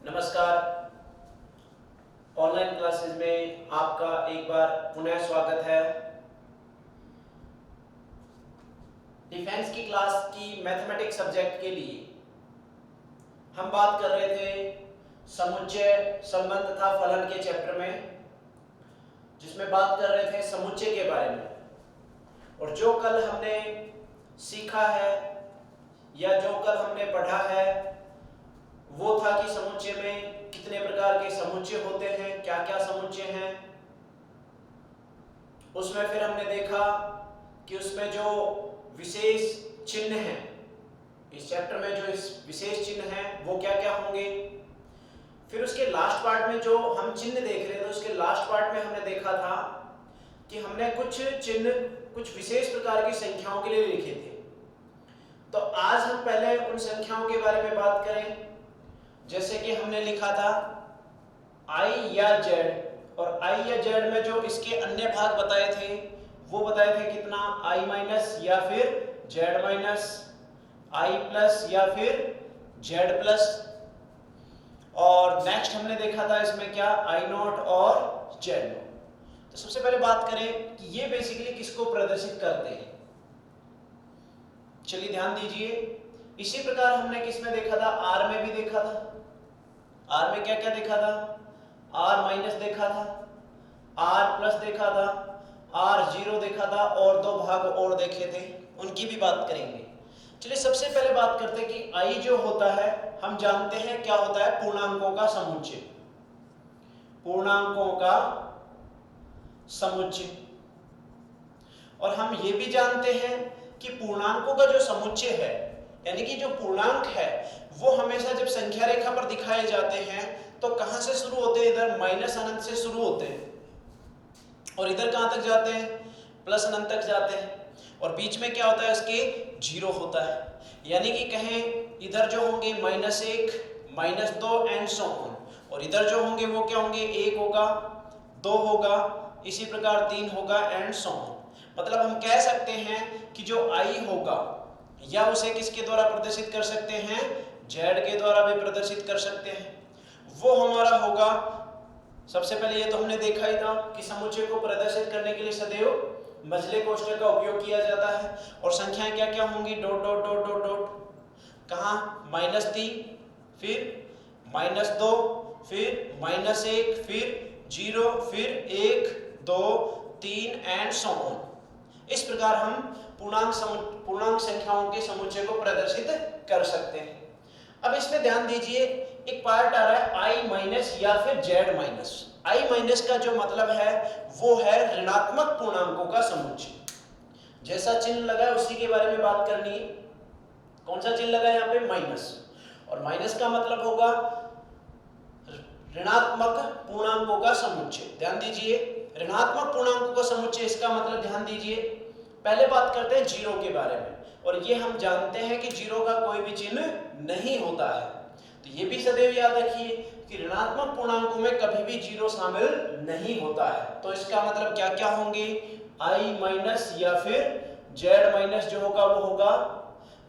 नमस्कार। Online classes में आपका एक बार पुनः स्वागत है। डिफेंस की क्लास की मैथमेटिक्स सब्जेक्ट के लिए हम बात कर रहे थे समुच्चय, संबंध तथा फलन के चैप्टर में, जिसमें बात कर रहे थे समुच्चय के बारे में। और जो कल हमने सीखा है या जो कल हमने पढ़ा है वो था कि समुच्चय में कितने प्रकार के समुच्चय होते हैं, क्या क्या समुच्चय हैं। उसमें फिर हमने देखा कि उसमें जो विशेष चिन्ह हैं, इस चैप्टर में जो इस विशेष चिन्ह हैं वो क्या क्या होंगे। फिर उसके लास्ट पार्ट में जो हम चिन्ह देख रहे थे, उसके लास्ट पार्ट में हमने देखा था कि हमने कुछ चिन्ह कुछ विशेष प्रकार की संख्याओं के लिए लिखे थे। तो आज हम पहले उन संख्याओं के बारे में बात करें। जैसे कि हमने लिखा था i या z, और i या z में जो इसके अन्य भाग बताए थे वो बताए थे कितना, i माइनस या फिर z माइनस, i प्लस या फिर z प्लस। और नेक्स्ट हमने देखा था इसमें क्या, i नॉट और z नॉट। तो सबसे पहले बात करें कि ये बेसिकली किसको प्रदर्शित करते हैं। चलिए ध्यान दीजिए, इसी प्रकार हमने किसमें देखा था, r में भी देखा था। r में क्या क्या देखा था, r माइनस देखा था, r प्लस देखा था, r जीरो देखा था, और दो भाग और देखे थे, उनकी भी बात करेंगे। चलिए सबसे पहले बात करते हैं कि i जो होता है हम जानते हैं क्या होता है, पूर्णांकों का समुच्चय। पूर्णांकों का समुच्चय। और हम ये भी जानते हैं कि पूर्णांकों का जो समुच्चय है, यानी कि जो पूर्णांक है वो हमेशा जब संख्या रेखा पर दिखाए जाते हैं तो कहां से शुरू होते हैं, इधर माइनस अनंत से शुरू होते हैं, और इधर कहां तक जाते हैं, प्लस अनंत तक जाते हैं। और बीच में क्या होता है, इसके जीरो होता है। यानी कि कहें इधर जो होंगे -1, -2 एंड सो ऑन, और इधर जो होंगे वो क्या होंगे, 1 होगा, 2 होगा, इसी प्रकार 3 होगा एंड सो ऑन। मतलब हम कह सकते हैं कि जो i होगा या उसे किसके द्वारा प्रदर्शित कर सकते हैं, z के द्वारा भी प्रदर्शित कर सकते हैं। वो हमारा होगा, सबसे पहले ये तो हमने देखा ही था कि समुच्चय को प्रदर्शित करने के लिए सदैव मझले कोष्ठक का उपयोग किया जाता है। और संख्याएं क्या क्या होंगी, dot dot dot dot dot, कहाँ, -3, फिर -2, फिर -1, फिर 0, फिर 1, 2, 3 एंड सो ऑन। इस प्रकार हम पूर्णांक संख्याओं के समुच्चय को प्रदर्शित कर सकते हैं। अब इसमें ध्यान दीजिए, एक पार्ट आ रहा है i माइनस या फिर z माइनस। i माइनस का जो मतलब है वो है ऋणात्मक पूर्णांकों का समुच्चय। जैसा चिन्ह लगा है उसी के बारे में बात करनी है। कौन सा चिन्ह लगा है यहाँ पे, माइनस, और माइनस का मतलब होगा ऋणात्मक पूर्णांकों का समुच्चय। ध्यान दीजिए, ऋणात्मक पूर्णांकों का समुच्चय, इसका मतलब ध्यान दीजिए, पहले बात करते हैं जीरो के बारे में। और ये हम जानते हैं कि जीरो का कोई भी चिन्ह नहीं होता है। तो ये भी सदैव याद रखिए कि ऋणात्मक पूर्णांकों में कभी भी जीरो शामिल नहीं होता है। तो इसका मतलब क्या क्या होंगे, i माइनस या फिर z माइनस जो होगा वो होगा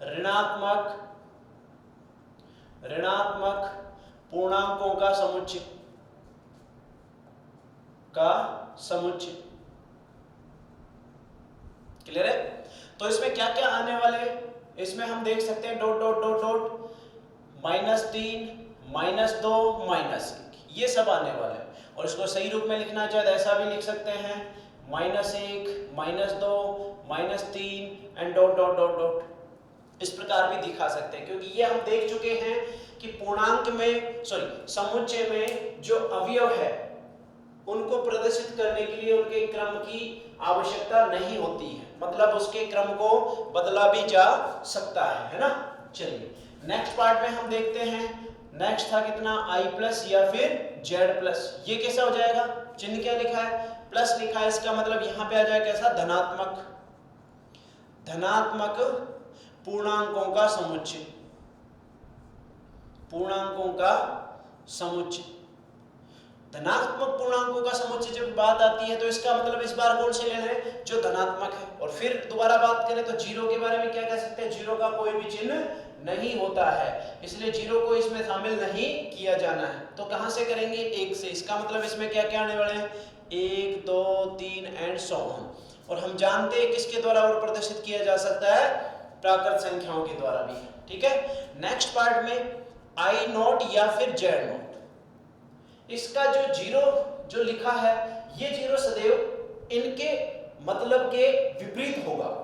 ऋणात्मक पूर्णांकों का समुच्चय। क्लियर है। तो इसमें क्या क्या आने वाले, इसमें हम देख सकते हैं डॉट डॉट डॉट डॉट, -3, -2, -1, ये सब आने वाले हैं। और इसको सही रूप में लिखना चाहे तो ऐसा भी लिख सकते हैं, -1, -2, -3 and dot dot dot dot. इस प्रकार भी दिखा सकते हैं, क्योंकि ये हम देख चुके हैं कि पूर्णांक में, समुच्चय में जो अवयव है उनको प्रदर्शित करने के लिए उनके क्रम की आवश्यकता नहीं होती है। मतलब उसके क्रम को बदला भी जा सकता है ना। चलिए नेक्स्ट पार्ट में हम देखते हैं। नेक्स्ट था कितना, i प्लस या फिर z प्लस। ये कैसा हो जाएगा, चिन्ह क्या लिखा है, प्लस लिखा है, इसका मतलब यहां पे आ जाएगा कैसा, धनात्मक पूर्णांकों का समुच्चय। पूर्णांकों का समुच्चय। धनात्मक पूर्णांकों का समुच्चय जब बात आती है तो इसका मतलब इस बार कौन से लेना है, जो धनात्मक है। और फिर दोबारा बात करें तो जीरो के बारे में क्या कह सकते हैं, जीरो का कोई भी चिन्ह नहीं होता है, इसलिए जीरो को इसमें शामिल नहीं किया जाना है। तो कहां से करेंगे, एक से। इसका मतलब इसमें क्या क्या आने वाले हैं, 1 2 3 एंड सो ऑन। और हम जानते हैं किसके द्वारा और प्रदर्शित किया जा सकता है, प्राकृत संख्याओं के द्वारा भी। ठीक है, नेक्स्ट पार्ट में आई नॉट या फिर जेड नॉट, इसका जो जीरो जो लिखा है, ये जीरो सदैव इनके मतलब के विपरीत होगा।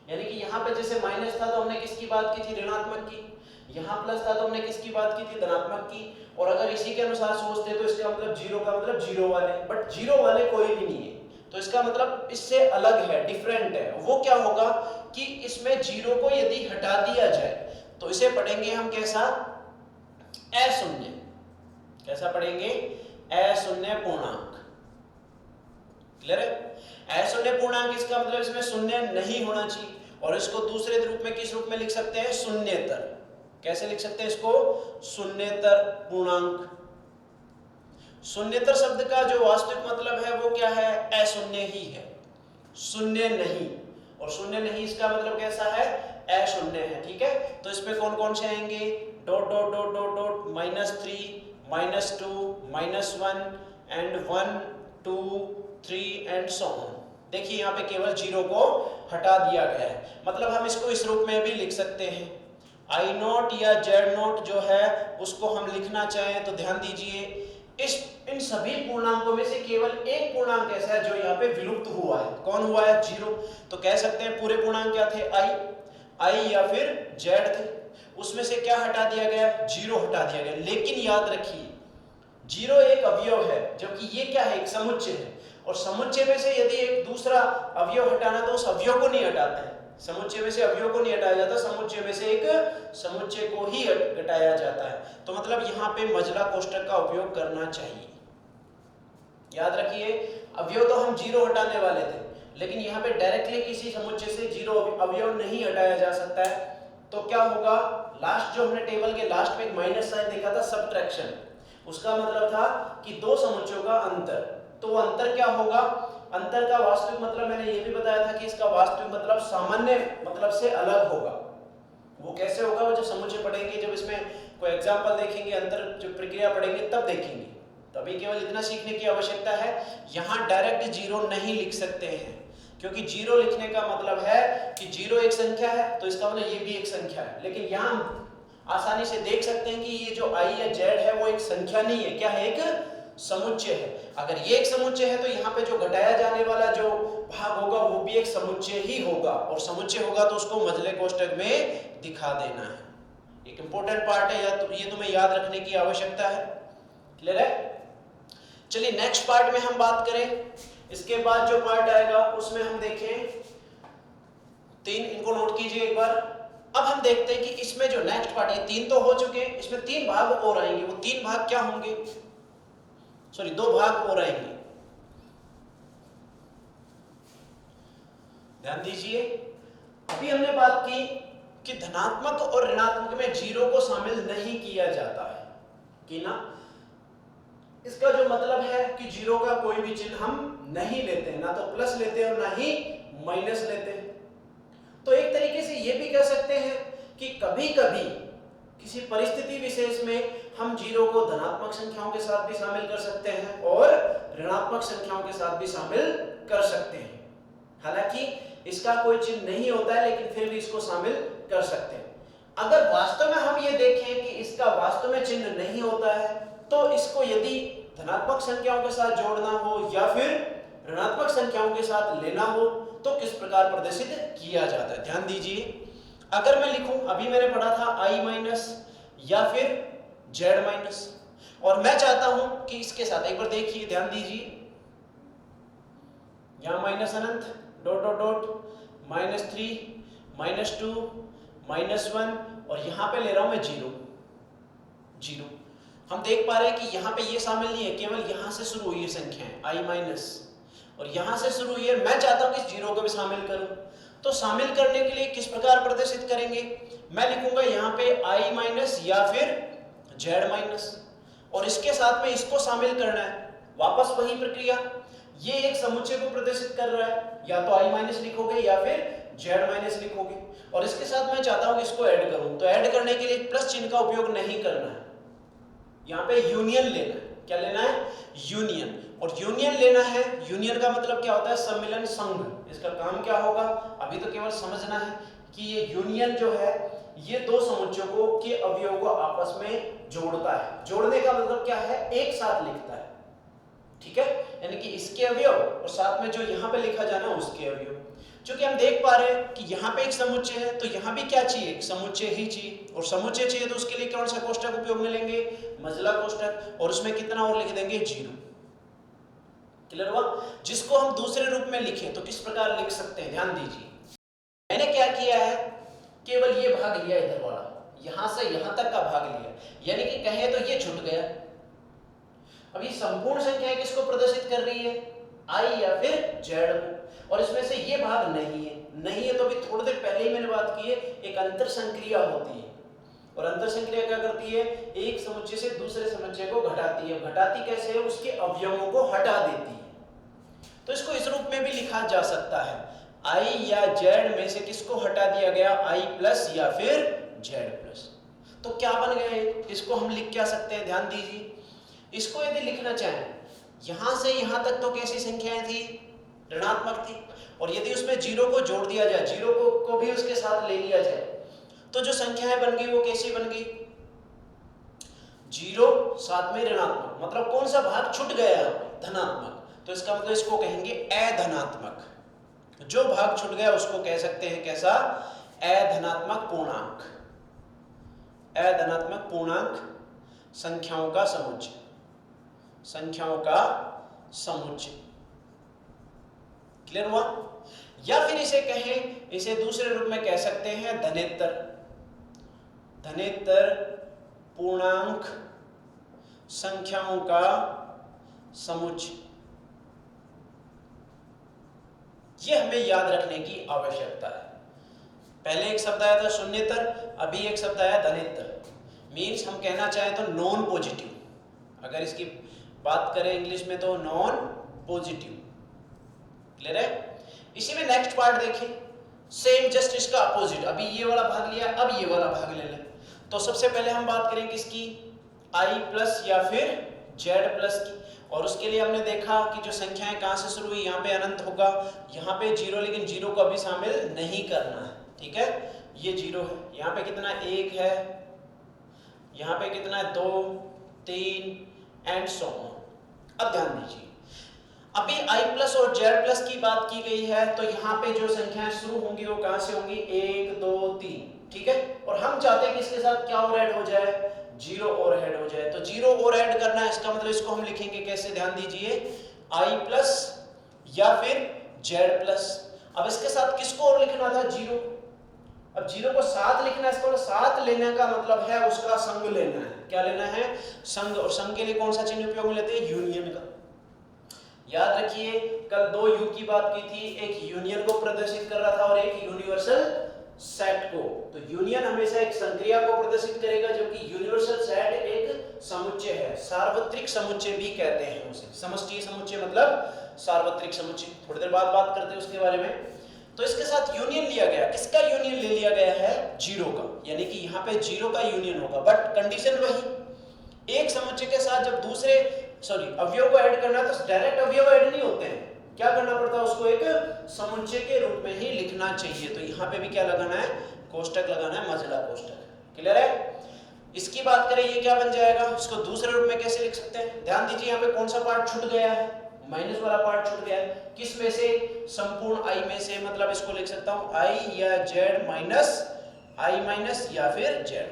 यानी कि यहाँ पे जैसे माइनस था तो हमने किसकी बात की थी, ऋणात्मक की, यहाँ प्लस था तो हमने किसकी बात की थी, धनात्मक की। और अगर इसी के अनुसार सोचते तो इसका मतलब जीरो का मतलब जीरो वाले, बट जीरो वाले कोई भी नहीं है, तो इसका मतलब इससे अलग है, डिफरेंट है। वो क्या होगा कि इसमें जीरो को यदि हटा दिया जाए तो इसे पढ़ेंगे हम कैसा, अशून्य। कैसा पढ़ेंगे, अशून्य पूर्णांक। क्लियर है, अशून्य पूर्णांक इसका मतलब इसमें शून्य नहीं होना चाहिए। और इसको दूसरे रूप में किस रूप में लिख सकते हैं, शून्येतर। कैसे लिख सकते हैं इसको, शून्येतर पूर्णांक। शून्येतर शब्द का जो वास्तविक मतलब है वो क्या है, अशून्य ही है, शून्य नहीं। और शून्य नहीं इसका मतलब कैसा है, अशून्य है। ठीक है, तो इसमें कौन कौन से आएंगे, dot dot dot dot dot, -3 -2 -1 and 1 2 3 and so on. देखिए यहाँ पे केवल जीरो को हटा दिया गया है, मतलब हम इसको इस रूप में भी लिख सकते हैं। आई नॉट या जेड नॉट जो है उसको हम लिखना चाहें तो ध्यान दीजिए, इन सभी पूर्णांकों में से केवल एक पूर्णांक ऐसा है जो यहाँ पे विलुप्त हुआ है। कौन हुआ है, जीरो। तो कह सकते हैं पूरे पूर्णांक क्या थे, आई या फिर जेड थे। उसमें से क्या हटा दिया गया, जीरो हटा दिया गया। लेकिन याद रखिए जीरो एक अवयव है, जबकि ये क्या है, एक समुच्चय है। और समुच्चय में से यदि एक दूसरा अवयव हटाना तो उस अवयव को नहीं हटाते हैं, समुच्चय में से अवयव को नहीं हटाया जाता, समुच्चय में से एक समुच्चय को ही घटाया जाता है। तो मतलब यहाँ पे मजला कोष्ठक का उपयोग करना चाहिए। याद रखिए अवयव तो हम जीरो हटाने वाले थे, लेकिन यहाँ पे डायरेक्टली किसी समुच्चय से जीरो अवयव नहीं हटाया जा सकता है। तो क्या होगा, लास्ट जो हमने टेबल के लास्ट में एक माइनस साइन देखा था, सबट्रैक्शन, उसका मतलब था कि दो समुच्चयों का अंतर। तो वो अंतर क्या होगा, अंतर का वास्तविक मतलब मैंने ये भी बताया था कि इसका वास्तविक मतलब सामान्य मतलब से अलग होगा। वो कैसे होगा, वो जब समुच्चय पढ़ेंगे, जब इसमें कोई एग्जांपल देखेंगे, अंतर जो प्रक्रिया पढ़ेंगे तब देखेंगे। तभी केवल इतना सीखने की आवश्यकता है, यहाँ डायरेक्ट जीरो नहीं लिख सकते हैं, क्योंकि जीरो लिखने का मतलब है कि जीरो एक संख्या है तो इसका मतलब ये भी एक संख्या है। लेकिन यहाँ आसानी से देख सकते हैं कि ये जो आई या जेड है वो एक संख्या नहीं है, क्या है, एक समुच्चय है। अगर ये एक समुच्चय है तो यहाँ पे जो घटाया जाने वाला जो भाग होगा वो भी एक समुच्चय ही होगा, और समुच्चय होगा तो उसको मजले कोष्ठक में दिखा देना है। एक इंपॉर्टेंट पार्ट है, ये तुम्हें याद रखने की आवश्यकता है। क्लियर है, चलिए नेक्स्ट पार्ट में हम बात करें। इसके बाद जो पार्ट आएगा उसमें हम देखें 3, इनको नोट कीजिए एक बार। अब हम देखते हैं कि इसमें जो नेक्स्ट पार्ट है, 3 तो हो चुके हैं, इसमें 3 भाग और आएंगे। वो 3 भाग क्या होंगे, सॉरी 2 भाग और आएंगे। ध्यान दीजिए, अभी हमने बात की कि धनात्मक और ऋणात्मक में जीरो को शामिल नहीं किया जाता है कि ना, इसका जो मतलब है कि जीरो का कोई भी चिन्ह हम नहीं लेते, ना तो प्लस लेते और ना ही माइनस लेते। तो एक तरीके से ये भी कह सकते हैं कि कभी कभी किसी परिस्थिति विशेष में हम जीरो को धनात्मक संख्याओं के साथ भी शामिल कर सकते हैं और ऋणात्मक संख्याओं के साथ भी शामिल कर सकते हैं। हालांकि इसका कोई चिन्ह नहीं होता है, लेकिन फिर भी इसको शामिल कर सकते हैं। अगर वास्तव में हम ये देखें कि इसका वास्तव में चिन्ह नहीं होता है, तो इसको यदि धनात्मक संख्याओं के साथ जोड़ना हो या फिर ऋणात्मक संख्याओं के साथ लेना हो तो किस प्रकार प्रदर्शित किया जाता है। ध्यान दीजिए, अगर मैं लिखूं, अभी मैंने पढ़ा था आई माइनस या फिर जेड माइनस, और मैं चाहता हूं कि इसके साथ एक बार देखिए, ध्यान दीजिए, यहां माइनस अनंत डॉट डॉट डॉट -3 -2 -1 और यहां पे ले रहा हूं मैं जीरो। हम देख पा रहे हैं कि यहाँ पे ये शामिल नहीं है, केवल यहाँ से शुरू हुई है संख्याएं आई माइनस, और यहाँ से शुरू हुई है। मैं चाहता हूँ कि जीरो को भी शामिल करूँ, तो शामिल करने के लिए किस प्रकार प्रदर्शित करेंगे, मैं लिखूंगा यहाँ पे आई माइनस या फिर जेड माइनस। और इसके साथ में इसको शामिल करना है, वापस वही प्रक्रिया। ये एक समुच्चय को प्रदर्शित कर रहा है, या तो i माइनस लिखोगे या फिर z माइनस लिखोगे, और इसके साथ मैं चाहता हूं कि इसको ऐड करूं, तो ऐड करने के लिए प्लस चिन्ह का उपयोग नहीं करना है, यहाँ पे यूनियन लेना है। क्या लेना है? यूनियन। और यूनियन लेना है, यूनियन का मतलब क्या होता है? सम्मिलन, संघ। इसका काम क्या होगा अभी तो केवल समझना है कि ये यूनियन जो है ये दो समुच्चयों को के अवयवों को आपस में जोड़ता है। जोड़ने का मतलब क्या है? एक साथ लिखता है, ठीक है, यानी कि इसके अवयव और साथ में जो यहाँ पे लिखा जाना उसके अवयव। क्योंकि हम देख पा रहे हैं कि यहाँ पे एक समुच्चय है, तो यहाँ भी क्या चाहिए? एक समुच्चय ही चाहिए, और समुच्चय चाहिए तो उसके लिए कौन सा कोष्ठक उपयोग में लेंगे? मजला कोष्ठक, और उसमें कितना और लिख देंगे? 0। क्लियर हुआ? जिसको हम दूसरे रूप में लिखें तो किस प्रकार लिख सकते हैं? ध्यान दीजिए, मैंने क्या किया है, केवल ये भाग लिया, इधर वाला, यहां से यहां तक का भाग लिया, यानी कि कहे तो ये छूट गया। अब ये संपूर्ण संख्याएं किसको प्रदर्शित कर रही है? i या फिर z को, और इसमें से ये भाग नहीं है। नहीं है तो अभी थोड़ी देर पहले ही मैंने बात की है, एक अंतर संक्रिया होती है, और अंतर संक्रिया क्या करती है? एक समुच्चय से दूसरे समुच्चय को घटाती है। घटाती कैसे है? उसके अवयवों को हटा देती है। तो इसको इस रूप में भी लिखा जा सकता है, i या z में से किसको हटा दिया गया? i प्लस या फिर z प्लस। तो क्या बन गए? इसको हम लिख क्या सकते हैं? ध्यान दीजिए, इसको यदि लिखना चाहें, यहां से यहां तक तो कैसी संख्याएं थी? ऋणात्मक थी, और यदि उसमें 0 को जोड़ दिया जाए, 0 को भी उसके साथ ले लिया जाए, तो जो संख्याएं बन गई वो कैसी बन गई? 0 साथ में ऋणात्मक, मतलब कौन सा भाग छूट गया? धनात्मक। तो इसका मतलब इसको कहेंगे अधनात्मक। जो भाग छूट गया उसको कह सकते हैं कैसा? अधनात्मक पूर्णांक। अधनात्मक पूर्णांक संख्याओं का समुच्चय, संख्याओं का समुच्चय। क्लियर हुआ? या फिर इसे कहें, इसे दूसरे रूप में कह सकते हैं धनेत्तर। धनेत्तर पूर्णांक संख्याओं का समुच्चय। ये हमें याद रखने की आवश्यकता है। पहले एक शब्द आया था शून्येतर, अभी एक शब्द आया धनेत्तर। मीन्स हम कहना चाहें तो नॉन पॉजिटिव, अगर इसकी बात करें इंग्लिश में तो नॉन पॉजिटिव। क्लियर है? इसी में नेक्स्ट पार्ट देखें, सेम जस्ट इसका अपोजिट। अभी ये वाला भाग लिया, अब ये वाला भाग ले लें। तो सबसे पहले हम बात करें किसकी? i प्लस या फिर z प्लस की, और उसके लिए हमने देखा कि जो संख्याएं कहां से शुरू हुई, यहाँ पे अनंत होगा, यहाँ पे 0, लेकिन 0 को अभी शामिल नहीं करना है, ठीक है? ये 0 है, यहाँ पे कितना 1 है, यहाँ पे कितना है 2, 3 एंड सो ऑन। अब ध्यान दीजिए, अभी i प्लस और z प्लस की बात की गई है, तो यहाँ पे जो संख्याएं शुरू होंगी वो कहां से होंगी? 1, 2, 3, ठीक है? और हम चाहते हैं कि इसके साथ क्या और ऐड हो जाए? 0 और ऐड हो जाए। तो 0 और ऐड करना है, इसका मतलब इसको हम लिखेंगे कैसे? ध्यान दीजिए, i प्लस या फिर z प्लस। अब इसके साथ किसको और लिखना था? 0। अब 0 को साथ लिखना है, इसको साथ लेने का मतलब है उसका संग लेना है। क्या लेना है? संग। और संग के लिए कौन सा चिन्ह उपयोग में लेते हैं? यूनियन का। याद रखिए, कल 2 यू की बात की थी, एक यूनियन को प्रदर्शित कर रहा था और एक यूनिवर्सल सेट को। तो यूनियन हमेशा एक संक्रिया को प्रदर्शित करेगा, जबकि यूनिवर्सल सेट एक समुच्चय है, सार्वत्रिक समुच्चय भी कहते हैं उसे। समष्टि समुच्चय मतलब सार्वत्रिक समुच्चय, थोड़ी देर बाद बात करते हैं उसके बारे में। तो इसके साथ यूनियन लिया गया, किसका यूनियन ले लिया गया है? 0 का, यानी कि यहाँ पे 0 का यूनियन होगा, बट कंडीशन वही, एक समुच्चय के साथ जब दूसरे अवयव को ऐड करना है तो डायरेक्ट अवयव ऐड नहीं होते हैं, क्या करना पड़ता है? उसको एक समुच्चय के रूप में ही लिखना चाहिए। तो यहाँ पे भी क्या लगाना है? कोष्ठक लगाना है, मजला कोष्ठक। क्लियर है? इसकी बात करें, ये क्या बन जाएगा? इसको दूसरे रूप में कैसे लिख सकते हैं? ध्यान दीजिए, यहाँ पे कौन सा पार्ट छूट गया है? माइनस वाला पार्ट छूट गया है। किस में से? संपूर्ण i में से, मतलब इसको लिख सकता हूं i या z माइनस i माइनस या फिर z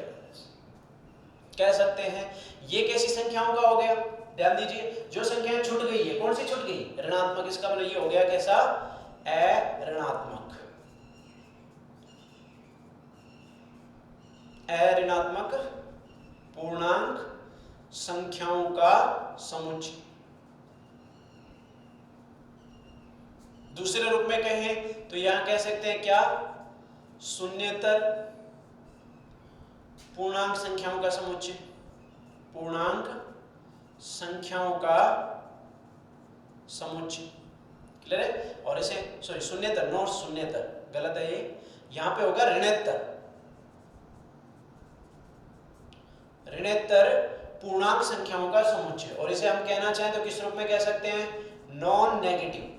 कह सकते हैं। ये कैसी संख्याओं का हो गया? ध्यान दीजिए, जो संख्याएं छूट गई है, कौन सी छूट गई? ऋणात्मक। इसका मतलब ये हो गया कैसा? अऋणात्मक। अऋणात्मक पूर्णांक संख्याओं का समुच्चय। दूसरे रूप में कहें तो यहां कह सकते हैं क्या? शून्येतर पूर्णांक संख्याओं का समुच्चय। पूर्णांक संख्याओं का समुच्चय। क्लियर है? और इसे सॉरी शून्यतर, नॉट शून्यतर, गलत है ये, यहां पे होगा ऋणोत्तर। ऋणोत्तर पूर्णांक संख्याओं का समुच्चय, और इसे हम कहना चाहें तो किस रूप में कह सकते हैं? Non negative,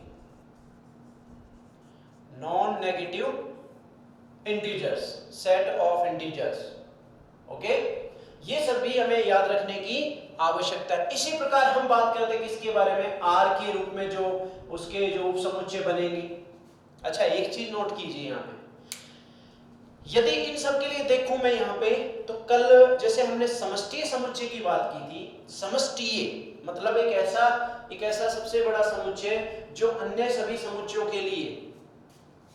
non negative integers, set of integers. Okay, ये सब भी हमें याद रखने की आवश्यकता है। इसी प्रकार हम बात करते हैं किसके बारे में? आर के रूप में जो उसके जो उपसमुच्चय बनेंगे। अच्छा, एक चीज नोट कीजिए यहाँ पे, यदि इन सब के लिए देखूं मैं यहाँ पे, तो कल जैसे हमने समष्टीय समुच्चय की बात की थी, समष्टीय मतलब एक ऐसा सबसे बड़ा समुच्चय जो अन्य सभी समुच्चयों के लिए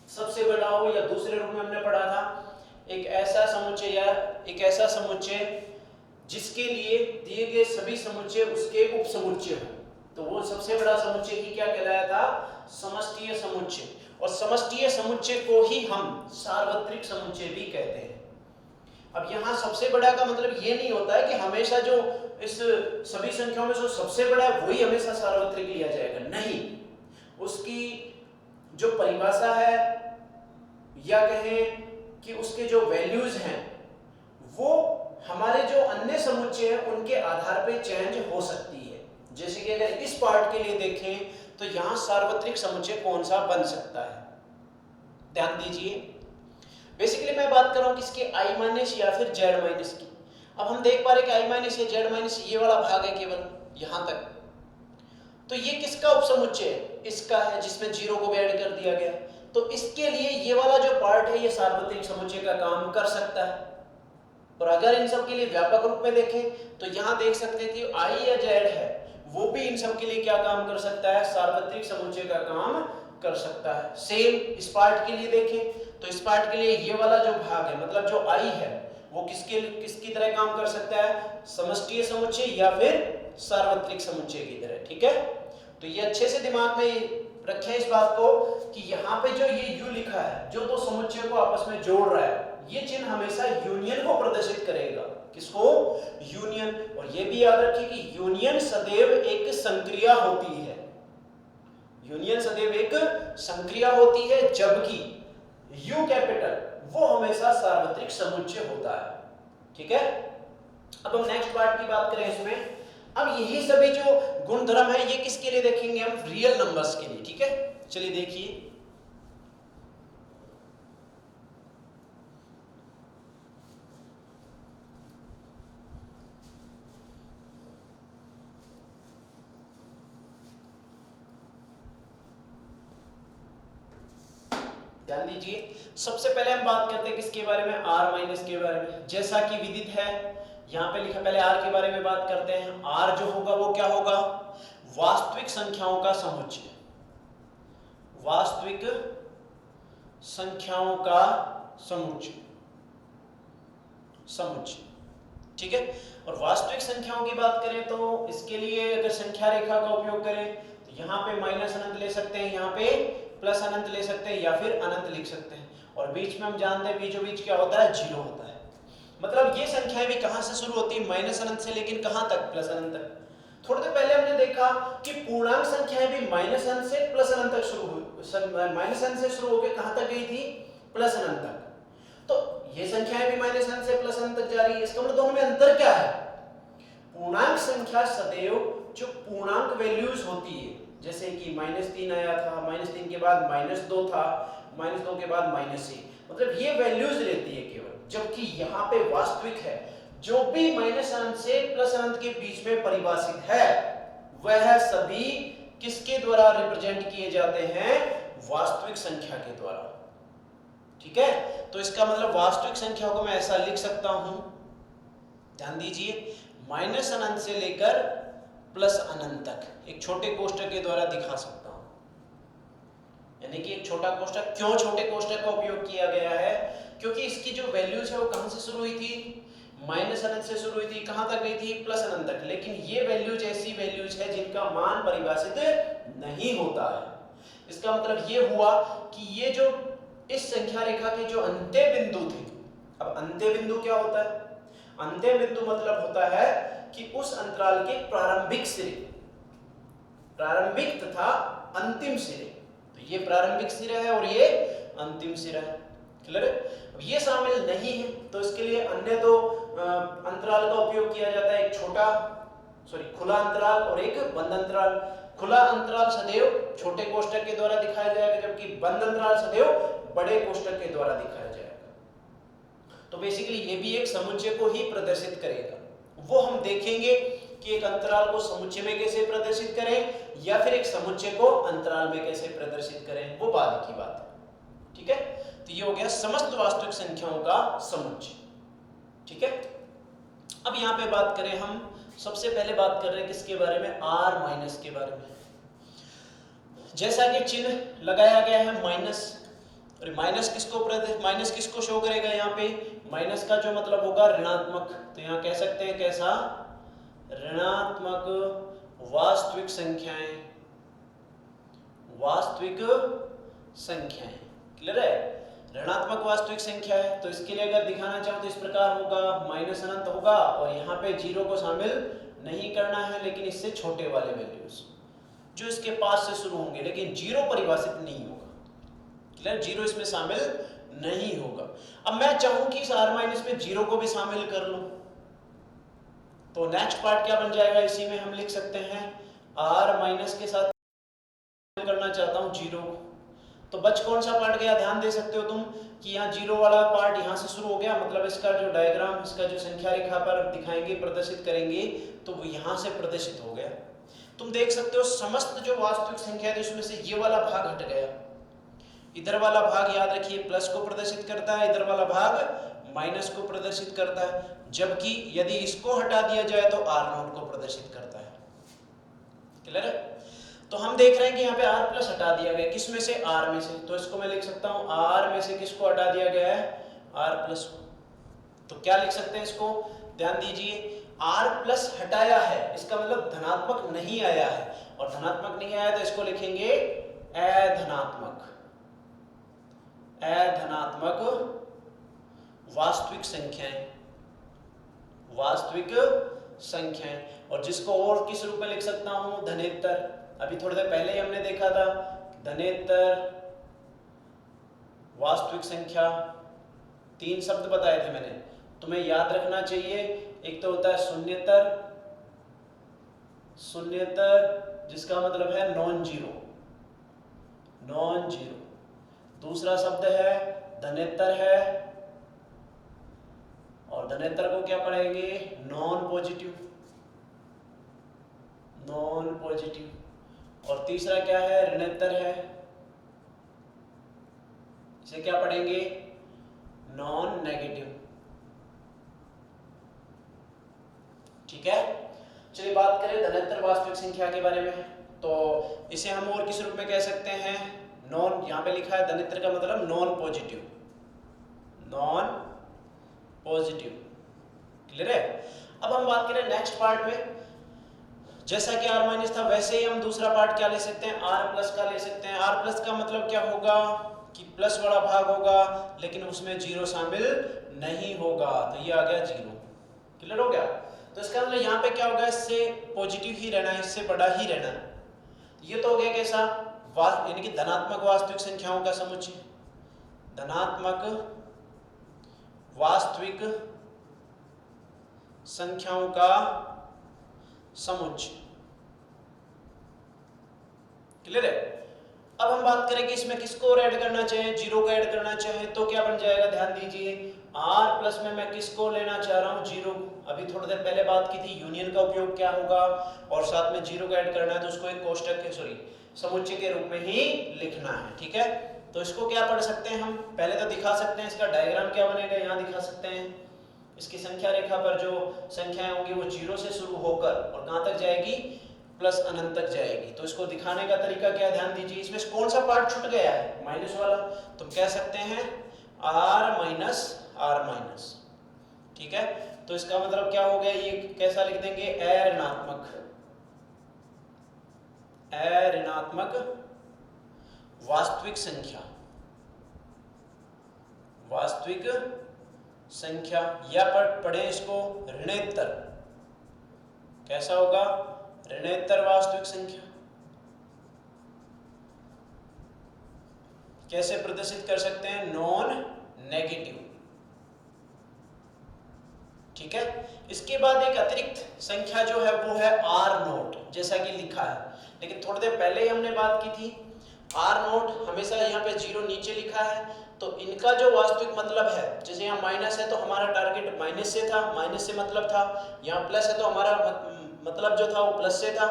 सबसे बड़ा हो, या दूसरे रूप में हमने पढ़ा था एक ऐसा समुच्चय या एक ऐसा समुच्चय जिसके लिए दिए गए सभी समुच्चय उसके उपसमुच्चय हो, तो वो सबसे बड़ा समुच्चय ही क्या कहलाया था? समष्टीय समुच्चय। और समष्टीय समुच्चय को ही हम सार्वत्रिक समुच्चय भी कहते हैं। अब यहाँ सबसे बड़ा का मतलब ये नहीं होता है कि हमेशा जो इस सभी संख्याओं में जो सबसे बड़ा है वही हमेशा सार्वत्रिक लिया जाएगा, नहीं। उसकी जो परिभाषा है, या कहें कि उसके जो वैल्यूज हैं, वो हमारे जो अन्य समुच्चय हैं उनके आधार पे चेंज हो सकती है। जैसे कि अगर इस पार्ट के लिए देखें तो यहां सार्वत्रिक समुच्चय कौन सा बन सकता है, ध्यान दीजिए। बेसिकली मैं बात कर रहा हूं किसके? i माइनस या फिर z माइनस की। अब हम देख पा रहे हैं कि i माइनस या z माइनस ये वाला भाग है केवल यहां तक, तो ये किसका उपसमुच्चय है? इसका है, जिसमें जीरो को भी ऐड कर दिया गया। तो इसके लिए ये वाला जो पार्ट है ये सार्वत्रिक समुच्चय का काम कर सकता है। और अगर इन सब के लिए व्यापक रूप में देखें तो यहां देख सकते हैं कि i या z है वो भी इन सब के लिए क्या काम कर सकता है? सार्वत्रिक समुच्चय का काम कर सकता है। सेम इस पार्ट के लिए देखें तो इस पार्ट के लिए ये वाला जो भाग है, मतलब जो i है, वो किसकी तरह काम कर सकता है? समष्टीय समुच्चय या फिर सार्वत्रिक समुच्चय की तरह। ठीक है, तो ये अच्छे से दिमाग में रखें इस बात को कि यहाँ पे जो ये u लिखा है, जो दो समुच्चयों को आपस में जोड़ रहा है, ये चिन्ह हमेशा यूनियन को प्रदर्शित करेगा। किसको? यूनियन। और ये भी याद रखिए कि यूनियन सदैव एक संक्रिया होती है, यूनियन सदैव एक संक्रिया होती है, जबकि U कैपिटल वो हमेशा सार्वत्रिक समुच्चय होता है। ठीक है, अब हम नेक्स्ट पार्ट की बात करें इसमें। अब यही सभी जो गुणधर्म है ये किसके लिए देखेंगे हम? रियल नंबर्स के लिए। ठीक है, चलिए देखिए। ध्यान दीजिए, सबसे पहले हम बात करते हैं किसके बारे में? r माइनस के बारे में। जैसा कि विदित है यहाँ पे लिखा, पहले r के बारे में बात करते हैं। r जो होगा वो क्या होगा? वास्तविक संख्याओं का समुच्चय, वास्तविक संख्याओं का समुच्चय। ठीक है, और वास्तविक संख्याओं की बात करें तो इसके लिए अगर संख्या रेखा का उपयोग करें तो यहाँ पे माइनस अनंत ले सकते हैं, यहाँ पे प्लस अनंत ले सकते हैं, या फिर अनंत लिख सकते हैं। और बीच में हम जानते हैं बीचों बीच क्या होता है? जीरो होता है। मतलब ये संख्याएं भी कहां से शुरू होती है? माइनस अनंत से, लेकिन कहां तक? प्लस अनंत तक। थोड़ी देर पहले हमने देखा कि पूर्णांक संख्याएं भी माइनस अनंत से प्लस अनंत तक शुरू हुई, माइनस अनंत से शुरू होकर कहां तक गई थी? प्लस अनंत तक। तो ये संख्याएं भी माइनस अनंत से प्लस अनंत तक जा रही है। इसका मतलब दोनों में अंतर क्या है? पूर्णांक संख्या सदैव जो पूर्णांक वैल्यूज होती है, जैसे कि -3 आया था, -3 के बाद -2 था, -2 के बाद -1, मतलब ये वैल्यूज लेती है केवल। जबकि यहाँ पे वास्तविक है, जो भी माइनस अनंत से प्लस अनंत के बीच में परिभाषित है वह सभी किसके द्वारा रिप्रेजेंट किए जाते हैं? वास्तविक संख्या के द्वारा। ठीक है, तो इसका मतलब वास्तविक संख्या को मैं ऐसा लिख सकता हूं, ध्यान दीजिए, माइनस अनंत से लेकर प्लस अनंत तक एक छोटे कोष्ठक के द्वारा दिखा सकता हूं। यानी कि एक छोटा कोष्ठक, क्यों छोटे कोष्ठक का उपयोग किया गया है? क्योंकि इसकी जो वैल्यूज है वो कहां से शुरू हुई थी? माइनस अनंत से शुरू हुई थी, कहां तक गई थी? प्लस अनंत तक। लेकिन ये वैल्यूज ऐसी वैल्यूज है जिनका मान परिभाषित नहीं होता है। इसका मतलब ये हुआ कि ये जो इस संख्या रेखा के जो अंत्य बिंदु थे, अब अंत्य बिंदु क्या होता है? अंत्य बिंदु मतलब होता है कि उस अंतराल के प्रारंभिक सिरे, प्रारंभिक तथा अंतिम सिरे। तो ये प्रारंभिक सिरा है और ये अंतिम सिरा है। क्लियर है? अब ये शामिल नहीं है तो इसके लिए अन्य दो अंतराल का उपयोग किया जाता है, एक खुला अंतराल और एक बंद अंतराल। खुला अंतराल सदैव छोटे कोष्ठक के द्वारा दिखाया जाएगा, जबकि बंद अंतराल सदैव बड़े कोष्ठक के द्वारा दिखाया जाएगा। तो बेसिकली ये भी एक समुच्चय को ही प्रदर्शित करेगा। वो हम देखेंगे कि एक अंतराल को समुच्चय में कैसे प्रदर्शित करें या फिर एक समुच्चय को अंतराल में कैसे प्रदर्शित करें, वो बाद की बात है। ठीक है? तो ये हो गया समस्त वास्तविक संख्याओं का समुच्चय। ठीक है? अब यहाँ पे बात करें, हम सबसे पहले बात कर रहे हैं किसके बारे में, r माइनस के बारे में। जैसा कि चिन्ह लगाया गया है माइनस, और माइनस किसको शो करेगा, यहाँ पे माइनस का जो मतलब होगा ऋणात्मक। तो यहाँ कह सकते हैं कैसा, ऋणात्मक वास्तविक संख्याएं, वास्तविक संख्याएं। क्लियर है? ऋणात्मक वास्तविक संख्या है तो इसके लिए अगर दिखाना चाहो तो इस प्रकार होगा, माइनस अनंत होगा और यहाँ पे जीरो को शामिल नहीं करना है, लेकिन इससे छोटे वाले वैल्यूज जो इसके पास से शुरू होंगे, लेकिन जीरो परिभाषित नहीं होगा। क्लियर? जीरो इसमें शामिल नहीं होगा। अब मैं चाहूं कि इस r माइनस में जीरो को भी शामिल कर लूं, तो नेक्स्ट पार्ट क्या बन जाएगा, इसी में हम लिख सकते हैं r माइनस के साथ करना चाहता हूं जीरो, तो बच कौन सा पार्ट गया, ध्यान दे सकते हो तुम कि यहाँ जीरो वाला पार्ट यहाँ से शुरू हो गया, मतलब इसका जो डायग्राम, इसका जो संख्या रेखा पर दिखाएंगे, प्रदर्शित करेंगे, तो वो यहाँ से प्रदर्शित हो गया। तुम देख सकते हो समस्त जो वास्तविक संख्या है उसमें से ये वाला भाग हट गया। इधर वाला भाग याद रखिए प्लस को प्रदर्शित करता है, इधर वाला भाग माइनस को प्रदर्शित करता है, जबकि यदि इसको हटा दिया जाए तो r नॉट को प्रदर्शित करता है। क्लियर है? तो हम देख रहे हैं कि यहाँ पे r प्लस हटा दिया गया, किस में से, r में से। तो इसको मैं लिख सकता हूँ r में से किसको हटा दिया गया है, r प्लस को। तो क्या लिख सकते हैं इसको, ध्यान दीजिए, r प्लस हटाया है, इसका मतलब धनात्मक नहीं आया है, और धनात्मक नहीं आया तो इसको लिखेंगे अधनात्मक, अधनात्मक वास्तविक संख्याएं, वास्तविक संख्याएं। और जिसको और किस रूप में लिख सकता हूं, धनेतर। अभी थोड़ी देर पहले ही हमने देखा था धनेतर वास्तविक संख्या, तीन शब्द बताए थे मैंने, तुम्हें याद रखना चाहिए। एक तो होता है शून्यतर, शून्यतर जिसका मतलब है नॉन जीरो, नॉन जीरो। दूसरा शब्द है धनेतर है, और धनेतर को क्या पढ़ेंगे, नॉन पॉजिटिव, नॉन पॉजिटिव। और तीसरा क्या है, ऋणोत्तर है, इसे क्या पढ़ेंगे, नॉन नेगेटिव। ठीक है? चलिए बात करें धनात्मक वास्तविक संख्या के बारे में, तो इसे हम और किस रूप में कह सकते हैं, नॉन, यहाँ पे लिखा है धनात्मक का मतलब non positive, non positive. Clear है? अब हम बात करें नेक्स्ट पार्ट में, जैसा कि r माइनस था वैसे ही हम दूसरा पार्ट क्या ले सकते हैं, r प्लस का ले सकते हैं। r प्लस का मतलब क्या होगा कि प्लस वाला भाग होगा लेकिन उसमें जीरो शामिल नहीं होगा, तो ये आ गया जीरो। क्लियर हो गया? तो इसका मतलब यहाँ पे क्या होगा, इससे पॉजिटिव ही रहना है, इससे बड़ा ही रहना है। ये तो हो गया कैसा, यानी कि धनात्मक वास्तविक संख्याओं का समुच्चय, धनात्मक वास्तविक संख्याओं का समुच्चय। क्लियर है? अब हम बात करें कि इसमें किसको ऐड करना चाहे, जीरो को ऐड करना चाहे तो क्या बन जाएगा, ध्यान दीजिए, r प्लस में मैं किसको लेना चाह रहा हूं, जीरो। अभी थोड़ी देर पहले बात की थी यूनियन का उपयोग क्या होगा, और साथ में जीरो को ऐड करना है तो उसको एक कोष्ठक के समुच्चय के रूप में ही लिखना है। ठीक है? तो इसको क्या पढ़ सकते हैं हम, पहले तो दिखा सकते हैं इसका डायग्राम क्या बनेगा, यहाँ दिखा सकते हैं। इसकी संख्या रेखा पर जो संख्याएं होंगी वो जीरो से शुरू होकर और कहां तक जाएगी, प्लस अनंत तक जाएगी। तो इसको दिखाने का तरीका क्या, ध्यान दीजिए, इसमें कौन सा पार्ट छूट गया है, माइनस वाला, तो कह सकते हैं r माइनस r माइनस। ठीक है? तो इसका मतलब क्या हो गया, ये कैसा लिख देंगे, अऋणात्मक, अऋणात्मक वास्तविक संख्या, वास्तविक संख्या, या पढ़े इसको ऋणोत्तर। कैसा होगा? ऋणोत्तर वास्तविक संख्या। कैसे प्रदर्शित कर सकते हैं? Non negative. ठीक है। इसके बाद एक अतिरिक्त संख्या जो है वो है आर नोट, जैसा कि लिखा है, लेकिन थोड़ी देर पहले ही हमने बात की थी। आर नोट हमेशा यहाँ पे 0 नीचे लिखा है, तो इनका जो वास्तविक मतलब है, जैसे यहाँ माइनस है तो हमारा टारगेट माइनस से था, माइनस से मतलब था, यहाँ प्लस है तो हमारा मतलब जो था वो प्लस से था,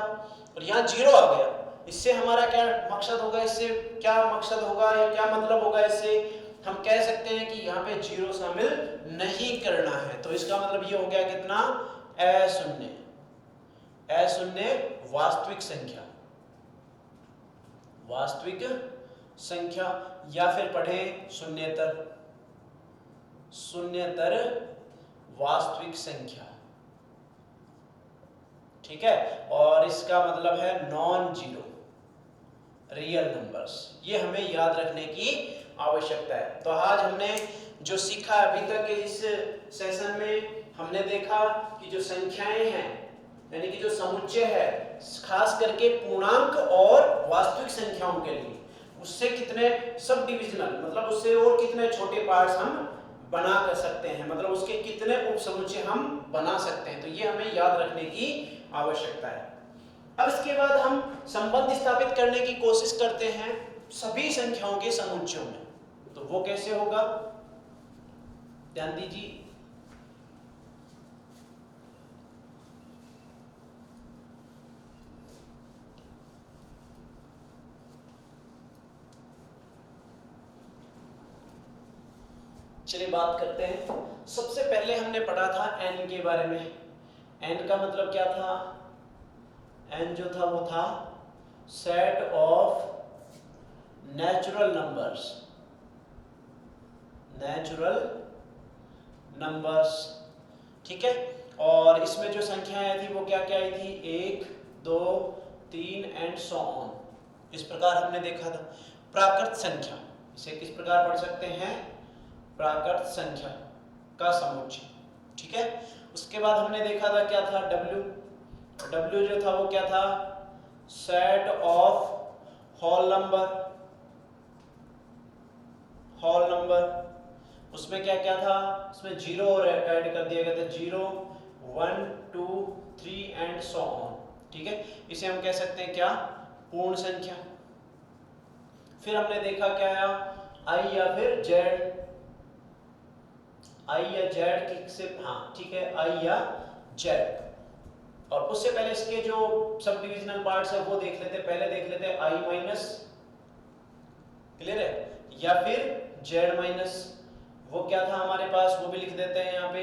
और यहाँ 0 आ गया। इससे हमारा क्या मकसद होगा, इससे क्या मकसद होगा या क्या मतलब होगा, इससे हम कह सकते हैं कि यहाँ पे 0 शामिल नहीं करना है। तो इसका मतलब ये हो गया कितना? अशून्य। अशून्य वास्तविक संख्या, वास्तविक संख्या, या फिर पढ़ें शून्येतर, शून्येतर वास्तविक संख्या। ठीक है। और इसका मतलब है नॉन जीरो रियल नंबर्स। ये हमें याद रखने की आवश्यकता है। तो आज हमने जो सीखा अभी तक इस सेशन में, हमने देखा कि जो संख्याएं हैं, यानी कि जो समुच्चय है, खास करके पूर्णांक और वास्तविक संख्याओं के लिए, उससे कितने सब डिविजनल, मतलब उससे और कितने छोटे पार्ट्स हम बना कर सकते हैं, मतलब उसके कितने उप समुच्चय हम बना सकते हैं। तो ये हमें याद रखने की आवश्यकता है। अब इसके बाद हम संबंध स्थापित करने की कोशिश करते हैं सभी संख्याओं के समुच्चयों में। तो वो कैसे होगा? ध्यान दीजिए। चलिए बात करते हैं। सबसे पहले हमने पढ़ा था n के बारे में। n का मतलब क्या था? n जो था वो था set of natural numbers, natural numbers. ठीक है। और इसमें जो संख्याएं आई थी वो क्या क्या आई थी? 1, 2, 3 एंड सो ऑन। इस प्रकार हमने देखा था। प्राकृत संख्या, इसे किस प्रकार पढ़ सकते हैं? प्राकृत संख्या का समुच्चय। ठीक है। उसके बाद हमने देखा था क्या था? W जो था वो क्या था? Set of whole number, whole number. उसमें क्या क्या था? उसमें 0 और ऐड कर दिया गया था, 0, 1, 2, 3 एंड सो ऑन। ठीक है। इसे हम कह सकते हैं क्या? पूर्ण संख्या। फिर हमने देखा क्या आया? I या फिर Z, I या Z से, हाँ ठीक है, I या Z। और उससे पहले इसके जो सब डिविजनल पार्ट्स है वो देख लेते, पहले देख लेते I माइनस, क्लियर है, या फिर Z माइनस। वो क्या था हमारे पास, वो भी लिख देते हैं यहाँ पे।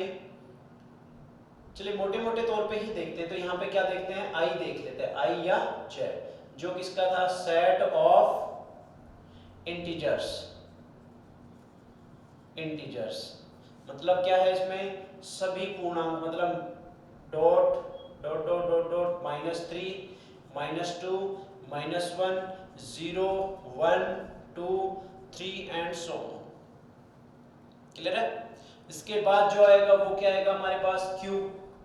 चलिए मोटे मोटे तौर पे ही देखते हैं। तो यहाँ पे क्या देखते हैं? I देख लेते हैं, I या Z, जो किसका था? Set of integers. इंटीजर्स मतलब क्या है? इसमें सभी पूर्णांक, मतलब dot dot dot dot dot, -3, -2, -1, 0, 1, 2, 3 and so on. Clear है। इसके बाद जो आएगा वो क्या आएगा हमारे पास? Q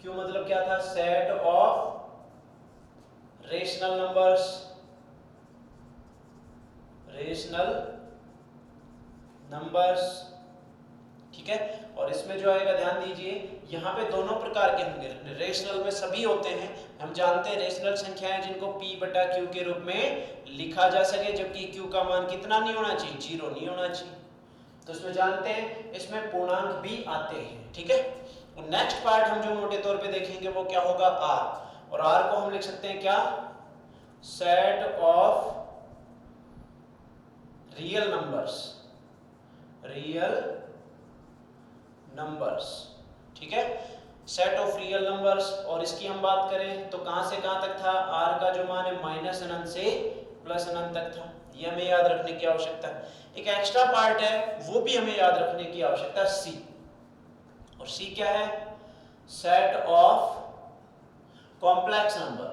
मतलब क्या था? Set of rational numbers, rational numbers. ठीक है। और इसमें जो आएगा, ध्यान दीजिए, यहाँ पे दोनों प्रकार के होंगे। रेशनल में सभी होते हैं, हम जानते हैं रेशनल संख्याएं जिनको P/Q के रूप में लिखा जा सके, जबकि Q का मान कितना नहीं होना चाहिए? 0 नहीं होना चाहिए। तो इसमें जानते हैं इसमें पूर्णांक भी आते हैं। ठीक है। और नेक्स्ट पार्ट हम जो मोटे तौर पे देखेंगे वो क्या होगा? R। और R को हम लिख सकते हैं क्या? Set of real numbers, real numbers. ठीक है। Set of real numbers. और इसकी हम बात करें तो कहां से कहां तक था? R का जो मान है माइनस अनंत से प्लस अनंत तक था। ये हमें याद रखने की आवश्यकता है। एक एक्स्ट्रा पार्ट है वो भी हमें याद रखने की आवश्यकता है, C। और C क्या है? Set of complex number,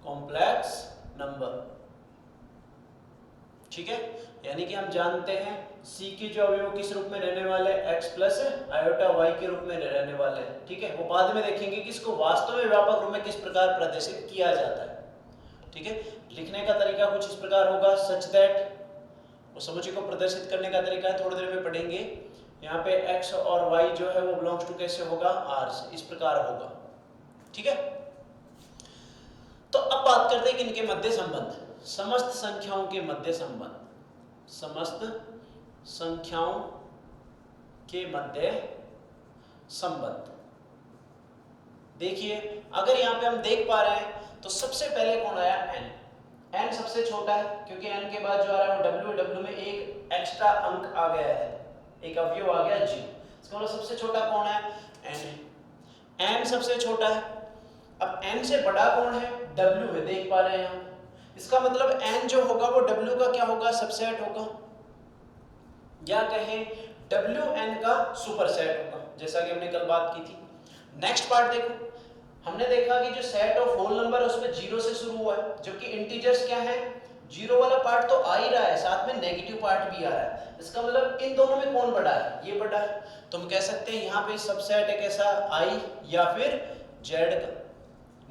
complex number. ठीक है, यानी कि हम जानते हैं c के जो अवयव किस रूप में रहने वाले हैं, x प्लस आयोटा y के रूप में रहने वाले हैं। ठीक है, वो बाद में देखेंगे कि इसको वास्तव में व्यापक रूप में किस प्रकार प्रदर्शित किया जाता है। ठीक है, लिखने का तरीका कुछ इस प्रकार होगा, सच दैट, वो समुच्चय को प्रदर्शित करने का तरीका है, थोड़ी देर में पढ़ेंगे। यहाँ पे x और y जो है वो बिलोंग्स टू कैसे होगा, r से, इस प्रकार होगा। ठीक है, तो अब बात करते हैं कि इनके मध्य संबंध, समस्त संख्याओं के मध्य संबंध, समस्त संख्याओं के मध्य संबंध। देखिए, अगर यहाँ पे हम देख पा रहे हैं तो सबसे पहले कौन आया, n। n सबसे छोटा है क्योंकि n के बाद जो आ रहा है वो w, w में एक एक्स्ट्रा अंक आ गया है, एक अवयव आ गया g। इसका मतलब सबसे छोटा कौन है, n है। n सबसे छोटा है। अब n से बड़ा कौन है, w है, देख पा रहे हैं यहाँ। इसका मतलब n जो होगा वो w का क्या होगा, सबसेट होगा, या कहें wn का सुपरसेट होगा, जैसा कि हमने कल बात की थी। नेक्स्ट पार्ट देखो, हमने देखा कि जो सेट ऑफ होल नंबर है उसमें 0 से शुरू हुआ है, जबकि इंटीजर्स क्या है, 0 वाला पार्ट तो आ ही रहा है, साथ में नेगेटिव पार्ट भी आ रहा है। इसका मतलब इन दोनों में कौन बड़ा है, ये बड़ा है। तो हम कह सकते हैं यहाँ पे सबसेट है कैसा, i या फिर z का।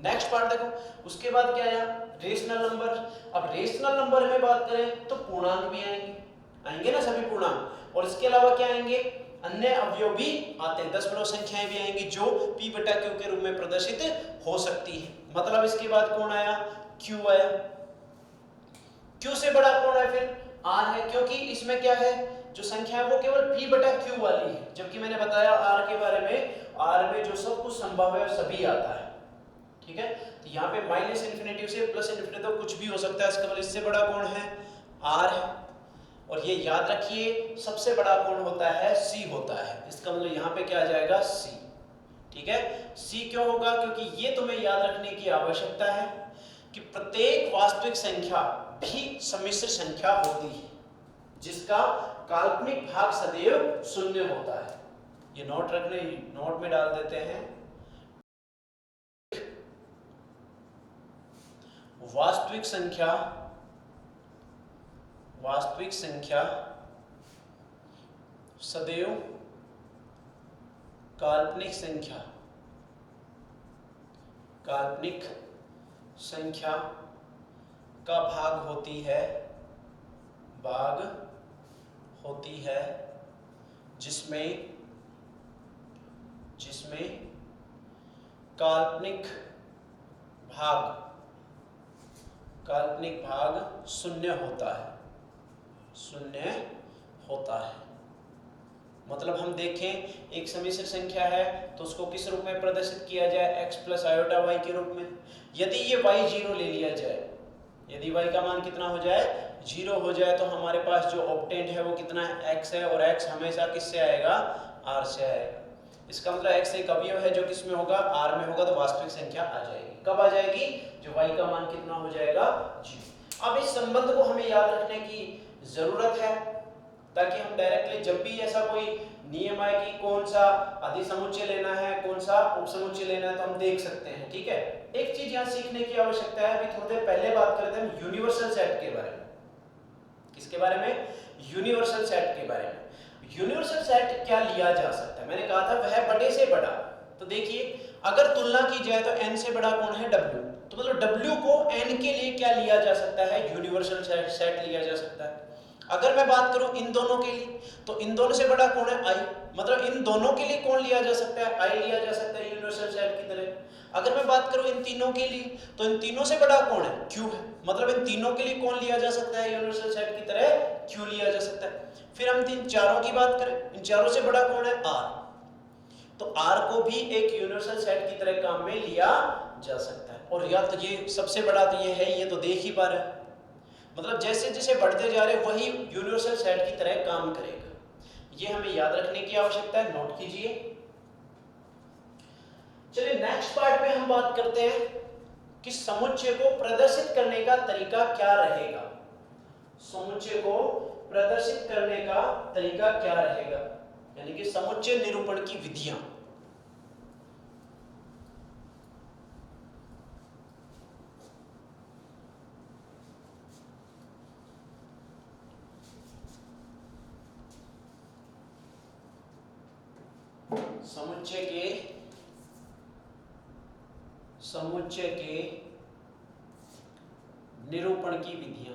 नेक्स्ट पार्ट देखो, उसके बाद क्या आया, रेशनल नंबर। अब रेशनल नंबर में बात करें तो पूर्णांक भी आएंगे ना, सभी पूर्णांक, और इसके अलावा क्या आएंगे, अन्य अवयव भी आते हैं, दशमलव संख्याएं भी आएंगी जो p बटा q के रूप में प्रदर्शित हो सकती है। मतलब इसके बाद कौन आया, q आया। q से बड़ा कौन है, फिर r है, क्योंकि इसमें क्या है, जो संख्या है वो केवल p बटा q वाली है, जबकि मैंने बताया r के बारे में, r में जो सब कुछ संभव है सभी आता है। ठीक है, तो यहाँ पे माइनस इन्फिनिटी से प्लस इन्फिनिटी तो कुछ भी हो सकता है। इसका मतलब इससे बड़ा कौन है, r है। और ये याद रखिए, सबसे बड़ा कौन होता है, c होता है। इसका मतलब यहाँ पे क्या आ जाएगा, c। ठीक है, c क्यों होगा, क्योंकि ये तुम्हें याद रखने की आवश्यकता है कि प्रत्येक वास्तविक संख्या भी सम्मिश्र संख्या होती है, जिसका काल्पनिक भाग सदैव शून्य होता है। ये नोट रखने, नोट में डाल देते हैं, वास्तविक संख्या सदैव काल्पनिक संख्या का भाग होती है, जिसमें काल्पनिक भाग शून्य होता है। मतलब हम देखें, एक सम्मिश्र संख्या है तो उसको किस रूप में प्रदर्शित किया जाए, x प्लस आयोटा y के रूप में। यदि ये y 0 ले लिया जाए, यदि y का मान कितना हो जाए, 0 हो जाए, तो हमारे पास जो ऑब्टेंड है वो कितना है, x है, और x हमेशा किससे आएगा, r से आएगा। इसका मतलब x एक अवयव है जो किस में होगा, r में होगा, तो वास्तविक संख्या आ जाएगी। कब आ जाएगी, जो y का मान कितना हो जाएगा, 0। अब इस संबंध को हमें याद रखने की जरूरत है, ताकि हम डायरेक्टली जब भी ऐसा कोई नियम आए कि कौन सा अधिसमुच्चय लेना है, कौन सा उपसमुच्चय लेना है, तो हम देख सकते हैं। ठीक है, एक चीज यहाँ सीखने की आवश्यकता है। अभी थोड़ी देर पहले बात करते हैं यूनिवर्सल सेट के बारे में। किसके बारे में, यूनिवर्सल सेट के बारे में। यूनिवर्सल सेट क्या लिया जा सकता है, मैंने कहा था वह बड़े से बड़ा। तो देखिए, अगर तुलना की जाए तो n से बड़ा कौन है, w। तो मतलब w को n के लिए क्या लिया जा सकता है, यूनिवर्सल सेट लिया जा सकता है। अगर मैं बात करूं इन दोनों के लिए, तो इन दोनों से बड़ा कौन है, i। मतलब इन दोनों के लिए कौन लिया जा सकता है, i लिया जा सकता है यूनिवर्सल सेट की तरह। अगर मैं बात करूं इन तीनों के लिए, तो इन तीनों से बड़ा कौन है, q है। मतलब इन तीनों के लिए कौन लिया जा सकता है, यूनिवर्सल सेट की तरह q लिया जा सकता है। फिर हम इन चारों की बात करें, इन चारों से बड़ा कौन है, r। तो r को भी एक यूनिवर्सल सेट की तरह काम में लिया जा सकता है। और या तो ये सबसे बड़ा तो ये है, ये तो देख ही पा रहे हैं। मतलब जैसे जैसे बढ़ते जा रहे वही यूनिवर्सल सेट की तरह काम करेगा। ये हमें याद रखने की आवश्यकता है, नोट कीजिए। चलिए नेक्स्ट पार्ट में हम बात करते हैं कि समुच्चय को प्रदर्शित करने का तरीका क्या रहेगा। समुच्चय को प्रदर्शित करने का तरीका क्या रहेगा, यानी कि समुच्चय निरूपण की विधियां। समुच्चय के निरूपण की विधियां।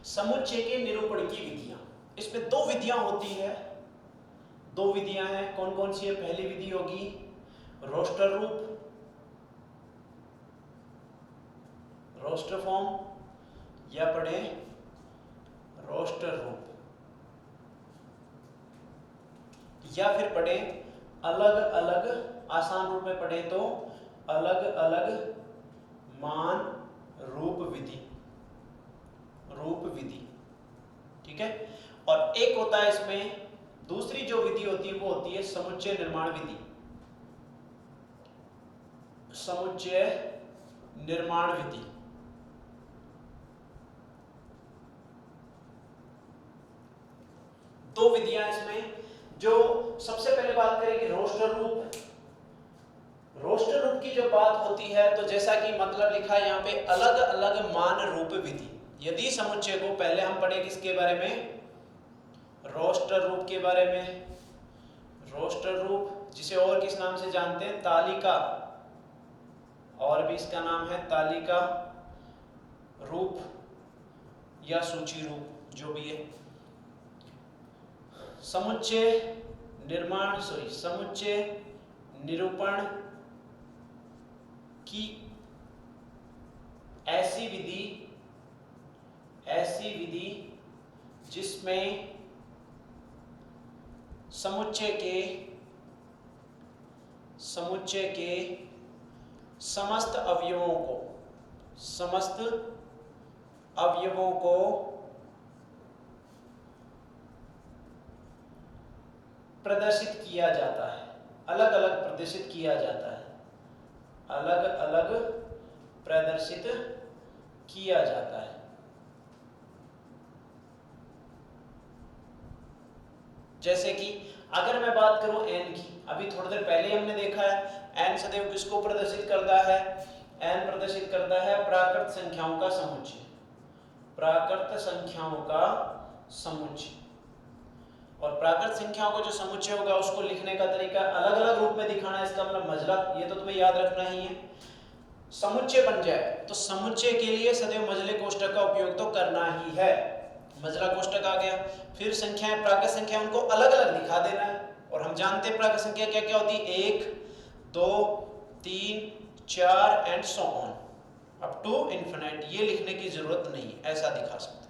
समुच्चय के निरूपण की विधियां, इसमें दो विधियां होती है। दो विधियां हैं, कौन कौन सी है? पहली विधि होगी रोस्टर रूप, रोस्टर फॉर्म, या पढ़े रोस्टर रूप, या फिर पढ़े अलग अलग, आसान रूप में पढ़े तो अलग अलग मान रूप विधि। ठीक है। और एक होता है इसमें, दूसरी जो विधि होती है वो होती है समुच्चय निर्माण विधि। दो विधियां इसमें। जो सबसे पहले बात करेंगे रोस्टर रूप। रोस्टर रूप की जो बात होती है तो जैसा कि मतलब लिखा है यहाँ पे, अलग अलग मान रूप विधि। यदि समुच्चय को, पहले हम पढ़े किसके बारे में? रोस्टर रूप के बारे में। रोस्टर रूप जिसे और किस नाम से जानते हैं? तालिका, और भी इसका नाम है तालिका रूप या सूची रूप, जो भी है। समुच्चय निरूपण की ऐसी विधि जिसमें समुच्चय के समस्त अवयवों को प्रदर्शित किया जाता है, अलग अलग प्रदर्शित किया जाता है, अलग अलग प्रदर्शित किया जाता है। जैसे कि अगर मैं बात करूं एन की, अभी थोड़ी देर पहले हमने देखा है एन सदैव किसको प्रदर्शित करता है? एन प्रदर्शित करता है प्राकृत संख्याओं का समुच्चय। प्राकृत संख्याओं का समुच्चय। और प्राकृत संख्याओं का जो समुच्चय होगा उसको लिखने का तरीका अलग अलग रूप में दिखाना है, इसका मतलब मजला, ये तो तुम्हें याद रखना ही है। समुच्चय बन जाए तो समुच्चय के लिए सदैव मजले कोष्ठक का उपयोग तो करना ही है। मजला कोष्ठक आ गया, फिर संख्याएं, प्राकृत संख्या उनको अलग अलग दिखा देना है। और हम जानते हैं प्राकृत संख्या क्या क्या होती है? 1 2 3 4 and so on up to infinite. ये लिखने की जरूरत नहीं, ऐसा दिखा सकते।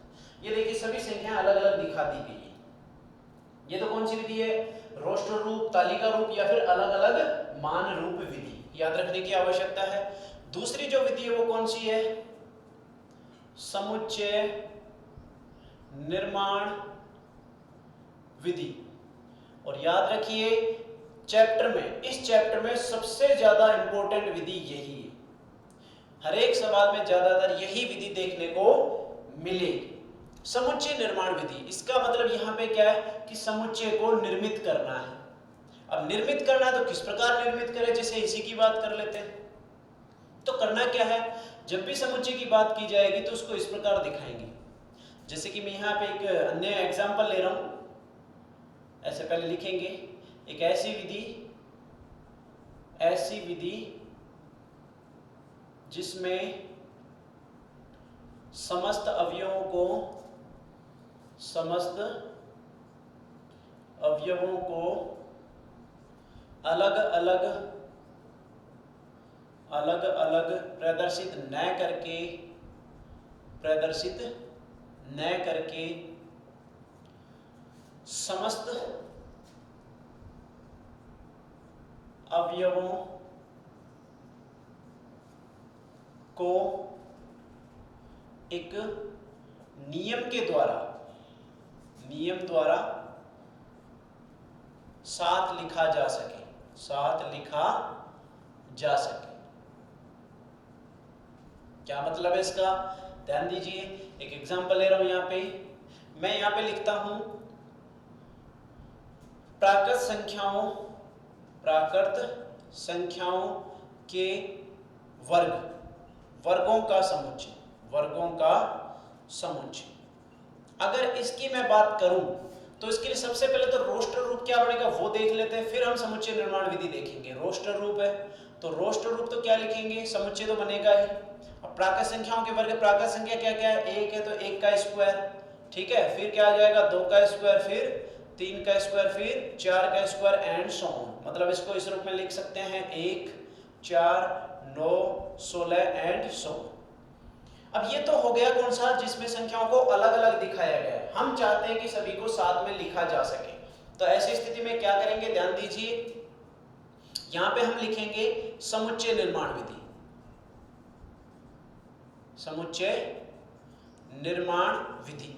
ये देखिए सभी संख्याएं अलग अलग दिखा दी गई। ये तो कौन सी विधि है? रोस्टर रूप, तालिका रूप, या फिर अलग अलग मान रूप विधि। याद रखने की आवश्यकता है। दूसरी जो विधि है वो कौन सी है? समुच्चय निर्माण विधि। और याद रखिए इस चैप्टर में सबसे ज्यादा इंपॉर्टेंट विधि यही है। हर एक सवाल में ज्यादातर यही विधि देखने को मिलेगी, समुच्चय निर्माण विधि। इसका मतलब यहाँ पे क्या है कि समुच्चय को निर्मित करना है। अब निर्मित करना है तो किस प्रकार निर्मित करें, जैसे इसी की बात कर लेते हैं। तो करना क्या है, जब भी समुच्चय की बात की जाएगी तो उसको इस प्रकार दिखाएंगे। जैसे कि मैं यहाँ पे एक अन्य एग्जांपल ले रहा हूं, ऐसे पहले लिखेंगे एक ऐसी विधि जिसमें समस्त अवयवों को अलग अलग प्रदर्शित न करके समस्त अवयवों को एक नियम द्वारा साथ लिखा जा सके। क्या मतलब है इसका? ध्यान दीजिए, एक एग्जांपल ले रहा हूं यहाँ पे। मैं यहाँ पे लिखता हूं प्राकृत संख्याओं के वर्गों का समुच्चय, वर्गों का समुच्चय। अगर इसकी मैं बात करूं तो इसके लिए सबसे पहले तो रोस्टर रूप क्या बनेगा वो देख लेते हैं, फिर हम समुच्चय निर्माण विधि देखेंगे। रोस्टर रूप है तो रोस्टर रूप तो क्या लिखेंगे, समुच्चय तो बनेगा ही। अब प्राकृत संख्याओं के वर्ग, प्राकृत संख्या क्या क्या है, एक है तो एक का स्क्वायर, ठीक है, फिर क्या आ जाएगा, दो का स्क्वायर, फिर तीन का स्क्वायर, फिर चार का स्क्वायर एंड सो ऑन। मतलब इसको इस रूप में लिख सकते हैं 1 4 9 16 एंड सो ऑन। अब ये तो हो गया कौन सा, जिसमें संख्याओं को अलग अलग दिखाया गया है। हम चाहते हैं कि सभी को साथ में लिखा जा सके, तो ऐसी स्थिति में क्या करेंगे, ध्यान दीजिए, यहां पे हम लिखेंगे समुच्चय निर्माण विधि। समुच्चय निर्माण विधि,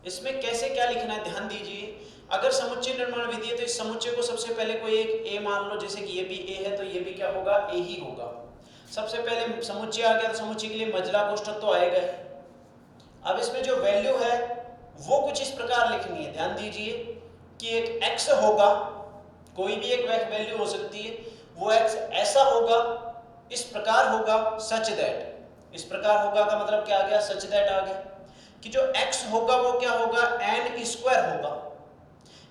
इसमें कैसे क्या लिखना है ध्यान दीजिए। अगर समुच्चय निर्माण विधि है तो इस समुच्चय को सबसे पहले कोई एक ए मान लो, जैसे कि ये भी ए है तो ये भी क्या होगा, ए ही होगा। सबसे पहले समुच्चय आ गया तो समुच्चय के लिए मझला कोष्ठक तो आएगा ही। अब इसमें जो वैल्यू है वो कुछ इस प्रकार लिखनी है, ध्यान दीजिए कि एक x होगा, कोई भी एक वैल्यू हो सकती है, वो x ऐसा होगा, इस प्रकार होगा, सच दैट। इस प्रकार होगा का मतलब क्या आ गया, सच दैट आ गया कि जो x होगा वो क्या होगा, n स्क्वायर होगा,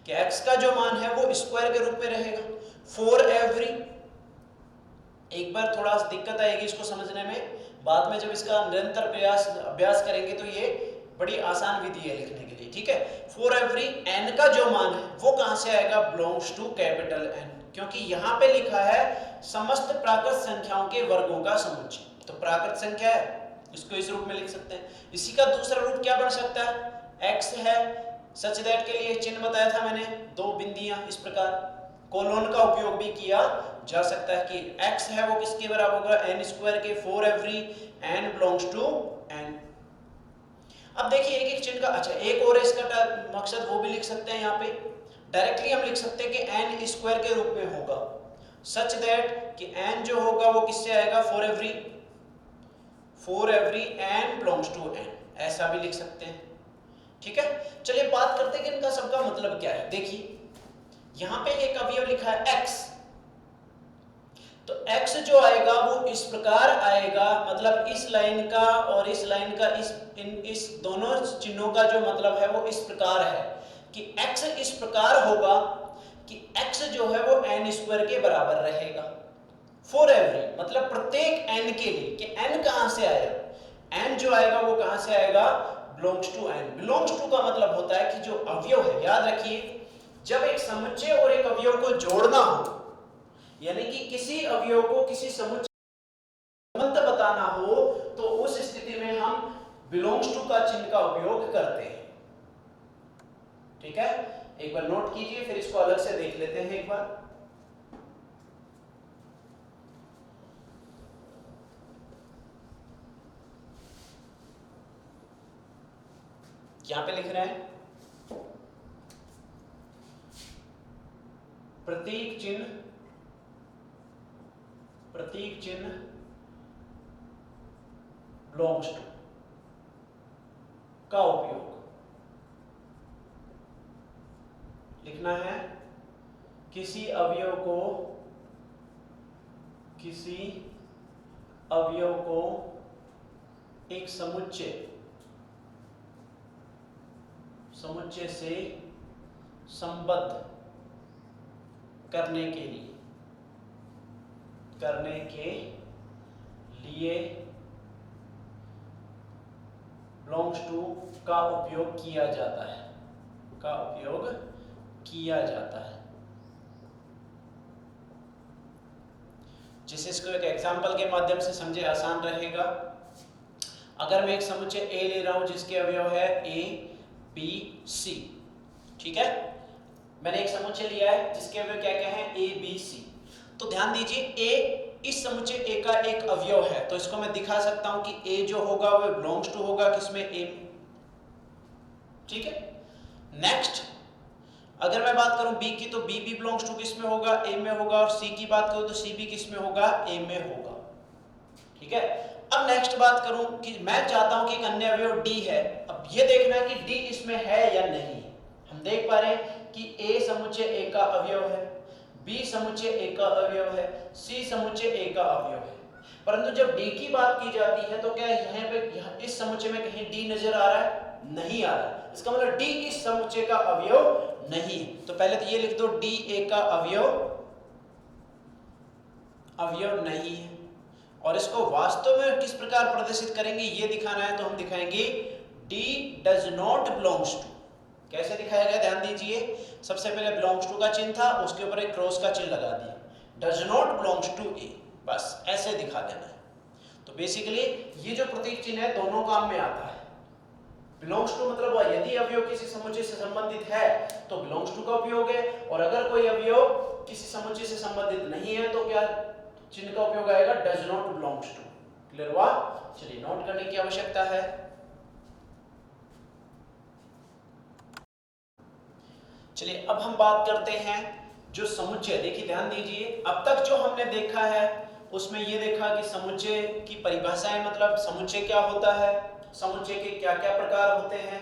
कि x का जो मान है वो स्क्वायर के रूप में रहेगा। फॉर एवरी, एक बार थोड़ा दिक्कत आएगी इसको समझने में, बाद में जब इसका निरंतर अभ्यास करेंगे तो ये बड़ी आसान विधि है लिखने के लिए, ठीक है। फॉर एवरी n का जो मान है वो कहां से आएगा, बिलोंग्स टू कैपिटल N, क्योंकि यहां पे लिखा है समस्त प्राकृत संख्याओं के वर्गों का समुच्चय, तो प्राकृत संख्या है, इसको इस रूप में लिख सकते हैं। इसी का दूसरा रूप क्या बन सकता है, x है, सच दैट के लिए चिन्ह बताया था मैंने, दो बिंदियां, इस प्रकार कोलोन का उपयोग भी किया जा सकता है कि x है वो किसके बराबर होगा, n स्क्वायर के। For every n belongs to n। अब देखिए एक एक चिन्ह का, अच्छा एक और इसका मकसद वो भी लिख सकते हैं, यहाँ पे डायरेक्टली हम लिख सकते हैं कि n स्क्वायर के रूप में होगा, सच दैट कि n जो होगा वो किससे आएगा, for every n belongs to n, ऐसा भी लिख सकते हैं, ठीक है। चलिए बात करते हैं कि इनका सबका मतलब क्या है। देखिए यहां पे एक अवयव लिखा है x, तो x जो आएगा वो इस प्रकार आएगा, मतलब इस लाइन का और इस लाइन का, इस दोनों चिन्हों का जो मतलब है वो इस प्रकार है कि x इस प्रकार होगा कि x जो है वो n स्क्वायर के बराबर रहेगा। फॉर एवरी मतलब प्रत्येक n के लिए, कि n कहां से आया, n जो आएगा वो कहां से आएगा, belongs to n। Belongs to का मतलब होता है कि जो अवयव है, याद रखिए जब एक समुच्चय और एक अवयव को जोड़ना हो, यानी कि किसी अवयव को किसी समुच्चय संबंध बताना हो, तो उस स्थिति में हम बिलोंग्स टू का चिन्ह का उपयोग करते हैं, ठीक है। एक बार नोट कीजिए, फिर इसको अलग से देख लेते हैं एक बार। यहां पे लिख रहे हैं प्रतीक चिन्ह बिलोंग्स टू का उपयोग लिखना है, किसी अवयव को एक समुच्चय से संबद्ध करने के लिए बिलोंग्स टू का उपयोग किया जाता है। जिसे इसको एक एग्जांपल के माध्यम से समझे आसान रहेगा। अगर मैं एक समुच्चय A ले रहा हूं जिसके अवयव है A B C, ठीक है, मैंने एक समुच्चय लिया है जिसके अवयव क्या क्या है, A B C। तो ध्यान दीजिए A इस समुच्चय A का एक अवयव है, तो इसको मैं दिखा सकता हूं कि A जो होगा वो बिलोंग्स टू होगा किसमें, A, ठीक है। नेक्स्ट अगर मैं बात करूं B की, तो B भी बिलोंग्स टू किसमें होगा, A में होगा, और C की बात करूं तो C भी किसमें होगा, A में होगा, ठीक है। अब नेक्स्ट बात करूं कि मैं चाहता हूं कि एक अन्य अवयव D है। अब ये देखना है कि D इसमें है या नहीं। हम देख पा रहे हैं कि A समुच्चय A का अवयव है, B समुच्चय A का अवयव है, C समुच्चय A का अवयव है। परंतु जब डी की बात की जाती है तो क्या यहाँ पे इस समुच्चय में कहीं डी नजर आ रहा है? नहीं आ रहा। इसका मतलब डी इस समुच्चय का अवयव नहीं है। तो पहले तो ये लिख दो, डी ए का अवयव नहीं है। और इसको वास्तव में किस प्रकार प्रदर्शित करेंगे ये दिखाना है, तो हम दिखाएंगे the does not belongs to. कैसे दिखाया गया ध्यान दीजिए। सबसे पहले बिलोंग्स टू का चिन्ह था, उसके ऊपर एक क्रॉस का चिन्ह लगा दिया, डज नॉट बिलोंग्स टू ए, बस ऐसे दिखा देना है। तो बेसिकली ये जो प्रतीक चिन्ह है दोनों काम में आता है। बिलोंग्स टू मतलब यदि अवयव किसी समुच्चय से संबंधित है तो बिलोंग्स टू का उपयोग है, और अगर कोई अवयव किसी समुच्चय से संबंधित नहीं है तो क्या चिन्ह का उपयोग आएगा? Does not belongs to. Clear हुआ? चलिए नोट करने की आवश्यकता है। चलिए अब हम बात करते हैं जो समुच्चय। देखिए ध्यान दीजिए, अब तक जो हमने देखा है उसमें ये देखा कि समुच्चय की परिभाषाएं, मतलब समुच्चय क्या होता है, समुच्चय के क्या क्या प्रकार होते हैं।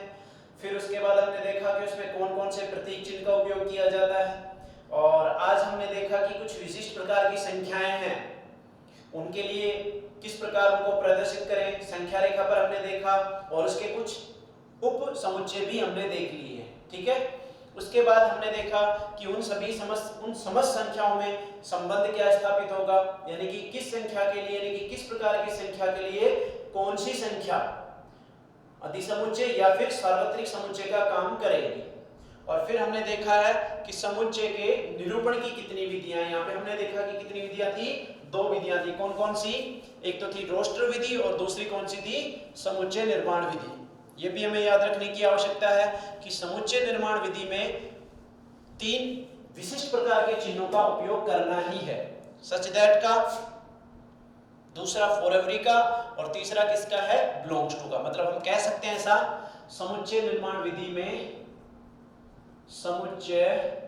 फिर उसके बाद हमने देखा कि उसमें कौन कौन से प्रतीक चिन्ह का उपयोग किया जाता है। और आज हमने देखा कि कुछ विशिष्ट प्रकार की संख्याएं हैं, उनके लिए किस प्रकार उनको प्रदर्शित करें, संख्या रेखा पर हमने देखा, और उसके कुछ उप समुच्चय भी हमने देख लिए हैं। ठीक है। उसके बाद हमने देखा कि उन समस्त संख्याओं में संबंध क्या स्थापित होगा, यानी कि किस संख्या के लिए, यानी कि किस प्रकार की संख्या के लिए कौन सी संख्या अधिसमुच्चय या फिर सार्वत्रिक समुच्चय का काम करेगी। और फिर हमने देखा है कि समुच्चय के निरूपण की कितनी विधियां, यहाँ पे हमने देखा कि कितनी विधियां थी, 2 विधियां थी। कौन कौन सी? एक तो थी रोस्टर विधि और दूसरी कौन सी थी? समुच्चय निर्माण विधि। ये भी हमें याद रखने की आवश्यकता है कि समुच्चय निर्माण विधि में 3 विशिष्ट प्रकार के चिन्हों का उपयोग करना ही है। सच दैट का, दूसरा फॉर एवरी का, और तीसरा किसका है? बिलोंग्स टू का। मतलब हम कह सकते हैं ऐसा, समुच्चय निर्माण विधि में, समुच्चय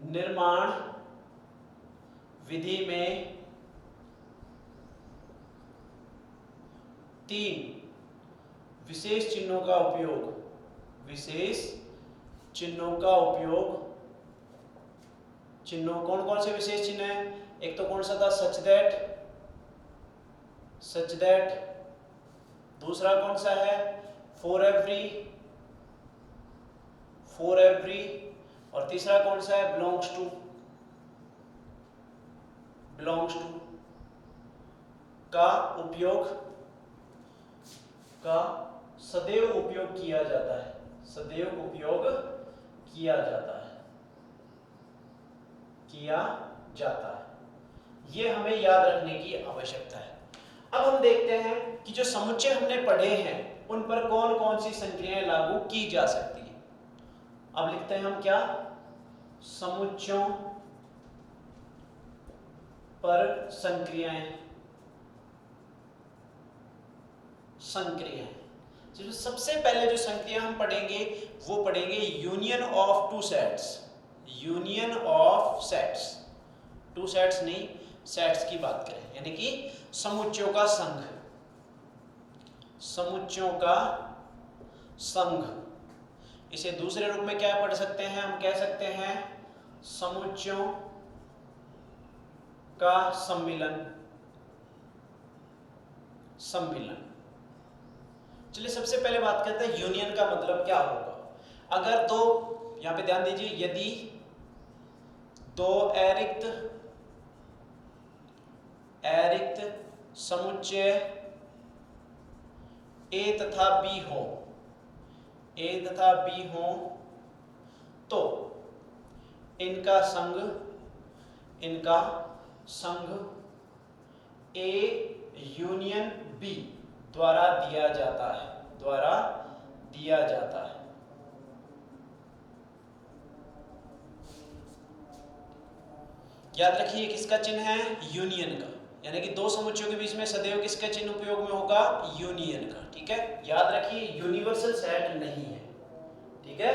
निर्माण विधि में 3 विशेष चिन्हों का उपयोग, विशेष चिन्हों का उपयोग, चिन्हों कौन कौन से विशेष चिन्ह हैं? एक तो कौन सा था? सच दैट, दूसरा कौन सा है? फॉर एवरी, और तीसरा कौन सा है? बिलोंग्स टू का उपयोग, का सदैव उपयोग किया जाता है, सदैव उपयोग किया जाता है। ये हमें याद रखने की आवश्यकता है। अब हम देखते हैं कि जो समुच्चय हमने पढ़े हैं उन पर कौन कौन सी संक्रियाएं लागू की जा सकती है। अब लिखते हैं हम क्या? समुच्चयों पर संक्रियाएं। जो सबसे पहले जो संक्रिया हम पढ़ेंगे वो पढ़ेंगे union of two sets. Union of sets, two sets नहीं, सेट्स की बात करें, यानी कि समुच्चयों का संघ, समुच्चयों का संघ। इसे दूसरे रूप में क्या पढ़ सकते हैं? हम कह सकते हैं समुच्चयों का सम्मिलन। चलिए सबसे पहले बात करते हैं यूनियन का मतलब क्या होगा। अगर दो, यहां पे ध्यान दीजिए, यदि 2 अरिक्त समुच्चय A तथा B हो, तो इनका संघ A यूनियन B द्वारा दिया जाता है, याद रखिए किसका चिन्ह है? यूनियन का, यानी कि 2 समुच्चयों के बीच में सदैव किसका चिन्ह उपयोग में होगा? यूनियन का। ठीक है, याद रखिए यूनिवर्सल सेट नहीं है। ठीक है,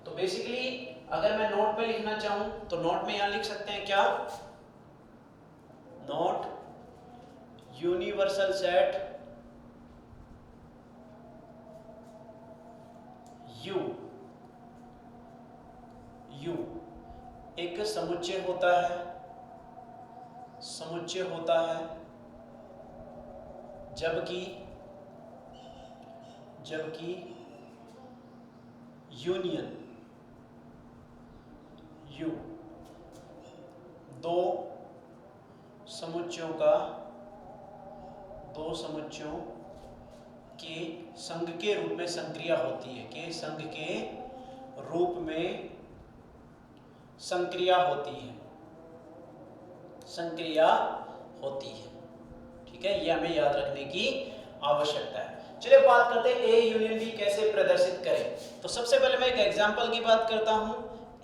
तो बेसिकली अगर मैं नोट में लिखना चाहूं तो नोट में यहां लिख सकते हैं क्या? नोट यूनिवर्सल सेट यू एक समुच्चय होता है जबकि यूनियन यू दो समुच्चयों के संघ के रूप में संक्रिया होती है, के संघ के रूप में संक्रिया होती है, ठीक है। ये हमें याद रखने की आवश्यकता है। चलिए बात करते हैं ए यूनियन बी कैसे प्रदर्शित करें। तो सबसे पहले मैं एक एग्जांपल की बात करता हूं।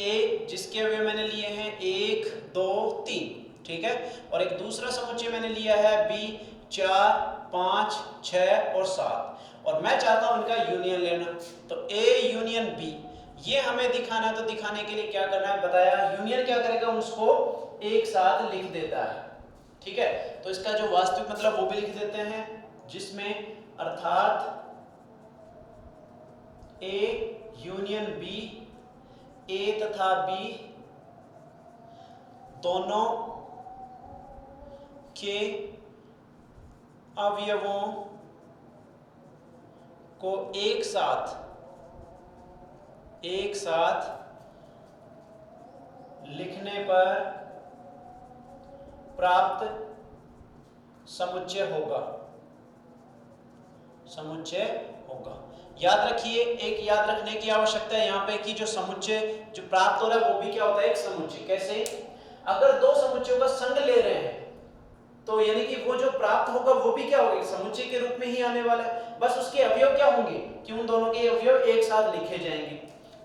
ए जिसके अवयव मैंने लिए हैं 1 2 3, ठीक है, और एक दूसरा समुच्चय मैंने लिया है बी 4 5 6 और 7, और मैं चाहता हूं इनका यूनियन लेना। तो ए यूनियन बी ये हमें दिखाना है, तो दिखाने के लिए क्या करना है बताया। यूनियन क्या करेगा, उसको एक साथ लिख देता है, ठीक है। तो इसका जो वास्तविक मतलब वो भी लिख देते हैं, जिसमें अर्थात ए यूनियन बी, ए तथा बी दोनों के अवयवों को एक साथ लिखने पर प्राप्त समुच्चय होगा। याद रखिए, एक याद रखने की आवश्यकता है यहाँ पे कि जो समुच्चय जो प्राप्त हो रहा है वो भी क्या होता है, एक समुच्चय। कैसे, अगर दो समुच्चयों का संग ले रहे हैं तो यानी कि वो जो प्राप्त होगा वो भी क्या होगा, समुच्चय के रूप में ही आने वाला है। बस उसके अवयव क्या होंगे कि उन दोनों के अवयव एक साथ लिखे जाएंगे।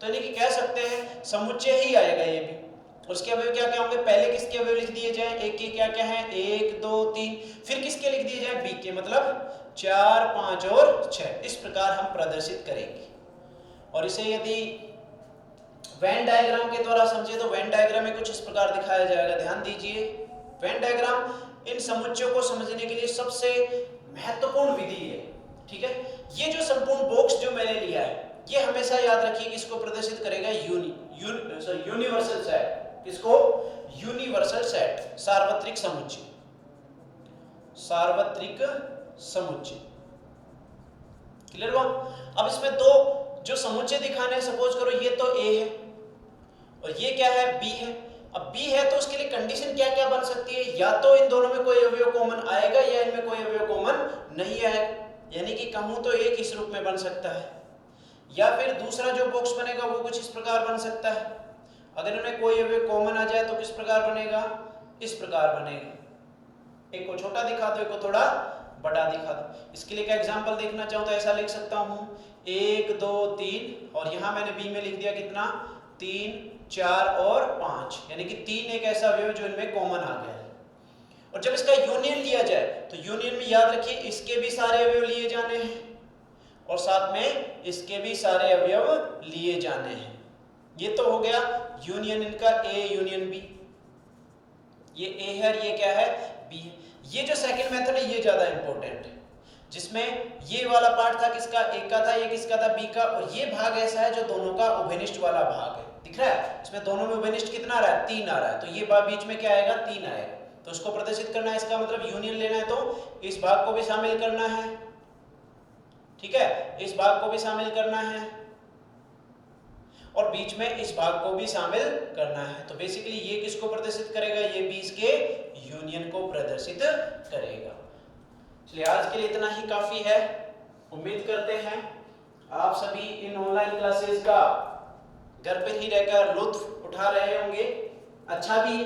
तो यानी कि कह सकते हैं समुच्चय ही आएगा ये भी। उसके अवयव क्या क्या होंगे, पहले किसके अवयव लिख दिए जाए, एक के क्या क्या है 1 2 3, फिर किसके लिख दिए जाए, बी के, मतलब 4 5 और 6। इस प्रकार हम प्रदर्शित करेंगे। और इसे यदि वेन डायग्राम के द्वारा समझे तो वेन डायग्राम में कुछ इस प्रकार दिखाया जाएगा। ध्यान दीजिए, वेन डायग्राम इन समुच्चयों को समझने के लिए सबसे महत्वपूर्ण विधि है, ठीक है। ये जो संपूर्ण बॉक्स जो मैंने लिया है ये हमेशा याद रखिए इसको प्रदर्शित करेगा यूनिवर्सल सेट। किसको, यूनिवर्सल सेट, सार्वत्रिक समुच्चय। क्लियर हुआ। अब इसमें दो जो समुच्चय दिखाने हैं, सपोज करो ये तो ए है और ये क्या है, बी है। अब बी है तो उसके लिए कंडीशन क्या क्या बन सकती है, या तो इन दोनों में कोई अवयव कॉमन आएगा या इनमें कोई अवयव कॉमन नहीं आएगा। यानी कि कहूं तो एक इस रूप में बन सकता है, या फिर दूसरा जो बॉक्स बनेगा वो कुछ इस प्रकार बन सकता है। अगर इनमें कोई अवयव कॉमन आ जाए तो किस प्रकार बनेगा, इस प्रकार बनेगा। एक को छोटा दिखा दो, एक को थोड़ा बड़ा दिखा दो। इसके लिए क्या एग्जांपल देखना चाहूं तो ऐसा लिख सकता हूं 1 2 3, और यहां मैंने बी में लिख दिया कितना 3 4 और 5, यानी कि 3 एक ऐसा अवयव जो इनमें कॉमन आ गया है। और जब इसका यूनियन लिया जाए तो यूनियन में याद रखिए इसके भी सारे अवयव लिए जाने हैं और साथ में इसके भी सारे अवयव लिए जाने हैं। ये तो हो गया यूनियन इनका ए यूनियन बी। ये ए है और ये क्या है, बी है। ये जो सेकंड मेथड है ये ज्यादा इंपॉर्टेंट है, जिसमें ये वाला पार्ट था किसका, ए का था, ये किसका था, बी का, और ये भाग ऐसा है जो दोनों का उभयनिष्ठ वाला भाग है। दिख रहा है, इसमें दोनों में उभयनिष्ठ कितना आ रहा है, 3 आ रहा है। तो ये बीच में क्या आएगा, 3 आएगा। तो उसको प्रदर्शित करना है, इसका मतलब यूनियन लेना है तो इस भाग को भी शामिल करना है, ठीक है, इस भाग को भी शामिल करना है और बीच में इस भाग को भी शामिल करना है। तो बेसिकली ये किसको प्रदर्शित करेगा, ये भी इसके यूनियन को प्रदर्शित करेगा। चलिए आज के लिए इतना ही काफी है। उम्मीद करते हैं आप सभी इन ऑनलाइन क्लासेस का घर पे ही रहकर लुत्फ उठा रहे होंगे। अच्छा भी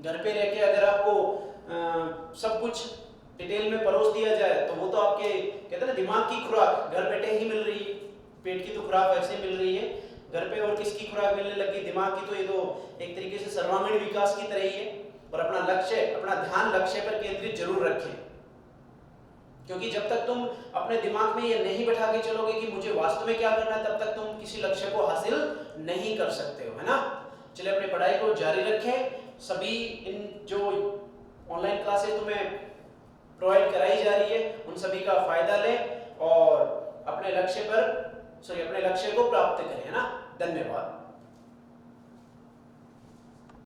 घर पे रह के अगर आपको सब कुछ डिटेल में परोस दिया जाए तो वो तो आपके कहते हैं ना दिमाग की खुराक घर बैठे ही मिल रही है। पेट की तो खुराक वैसे मिल रही है, घर पे और किसकी खुराक मिलने लगी, दिमाग की। तो ये तो एक तरीके से सर्वांगीण विकास की तरह ही है। और अपना लक्ष्य, अपना ध्यान लक्ष्य पर केंद्रित जरूर रखें, क्योंकि जब तक तुम अपने दिमाग में ये नहीं बैठा के चलोगे कि मुझे वास्तव में क्या करना है, तब तक तुम किसी लक्ष्य को हासिल नहीं कर सकते हो, है ना। चलिए अपनी पढ़ाई को जारी रखें। सभी इन जो ऑनलाइन क्लासेस तुम्हें प्रोवाइड कराई जा रही है उन सभी का फायदा लें और अपने लक्ष्य को प्राप्त करें, है ना। धन्यवाद।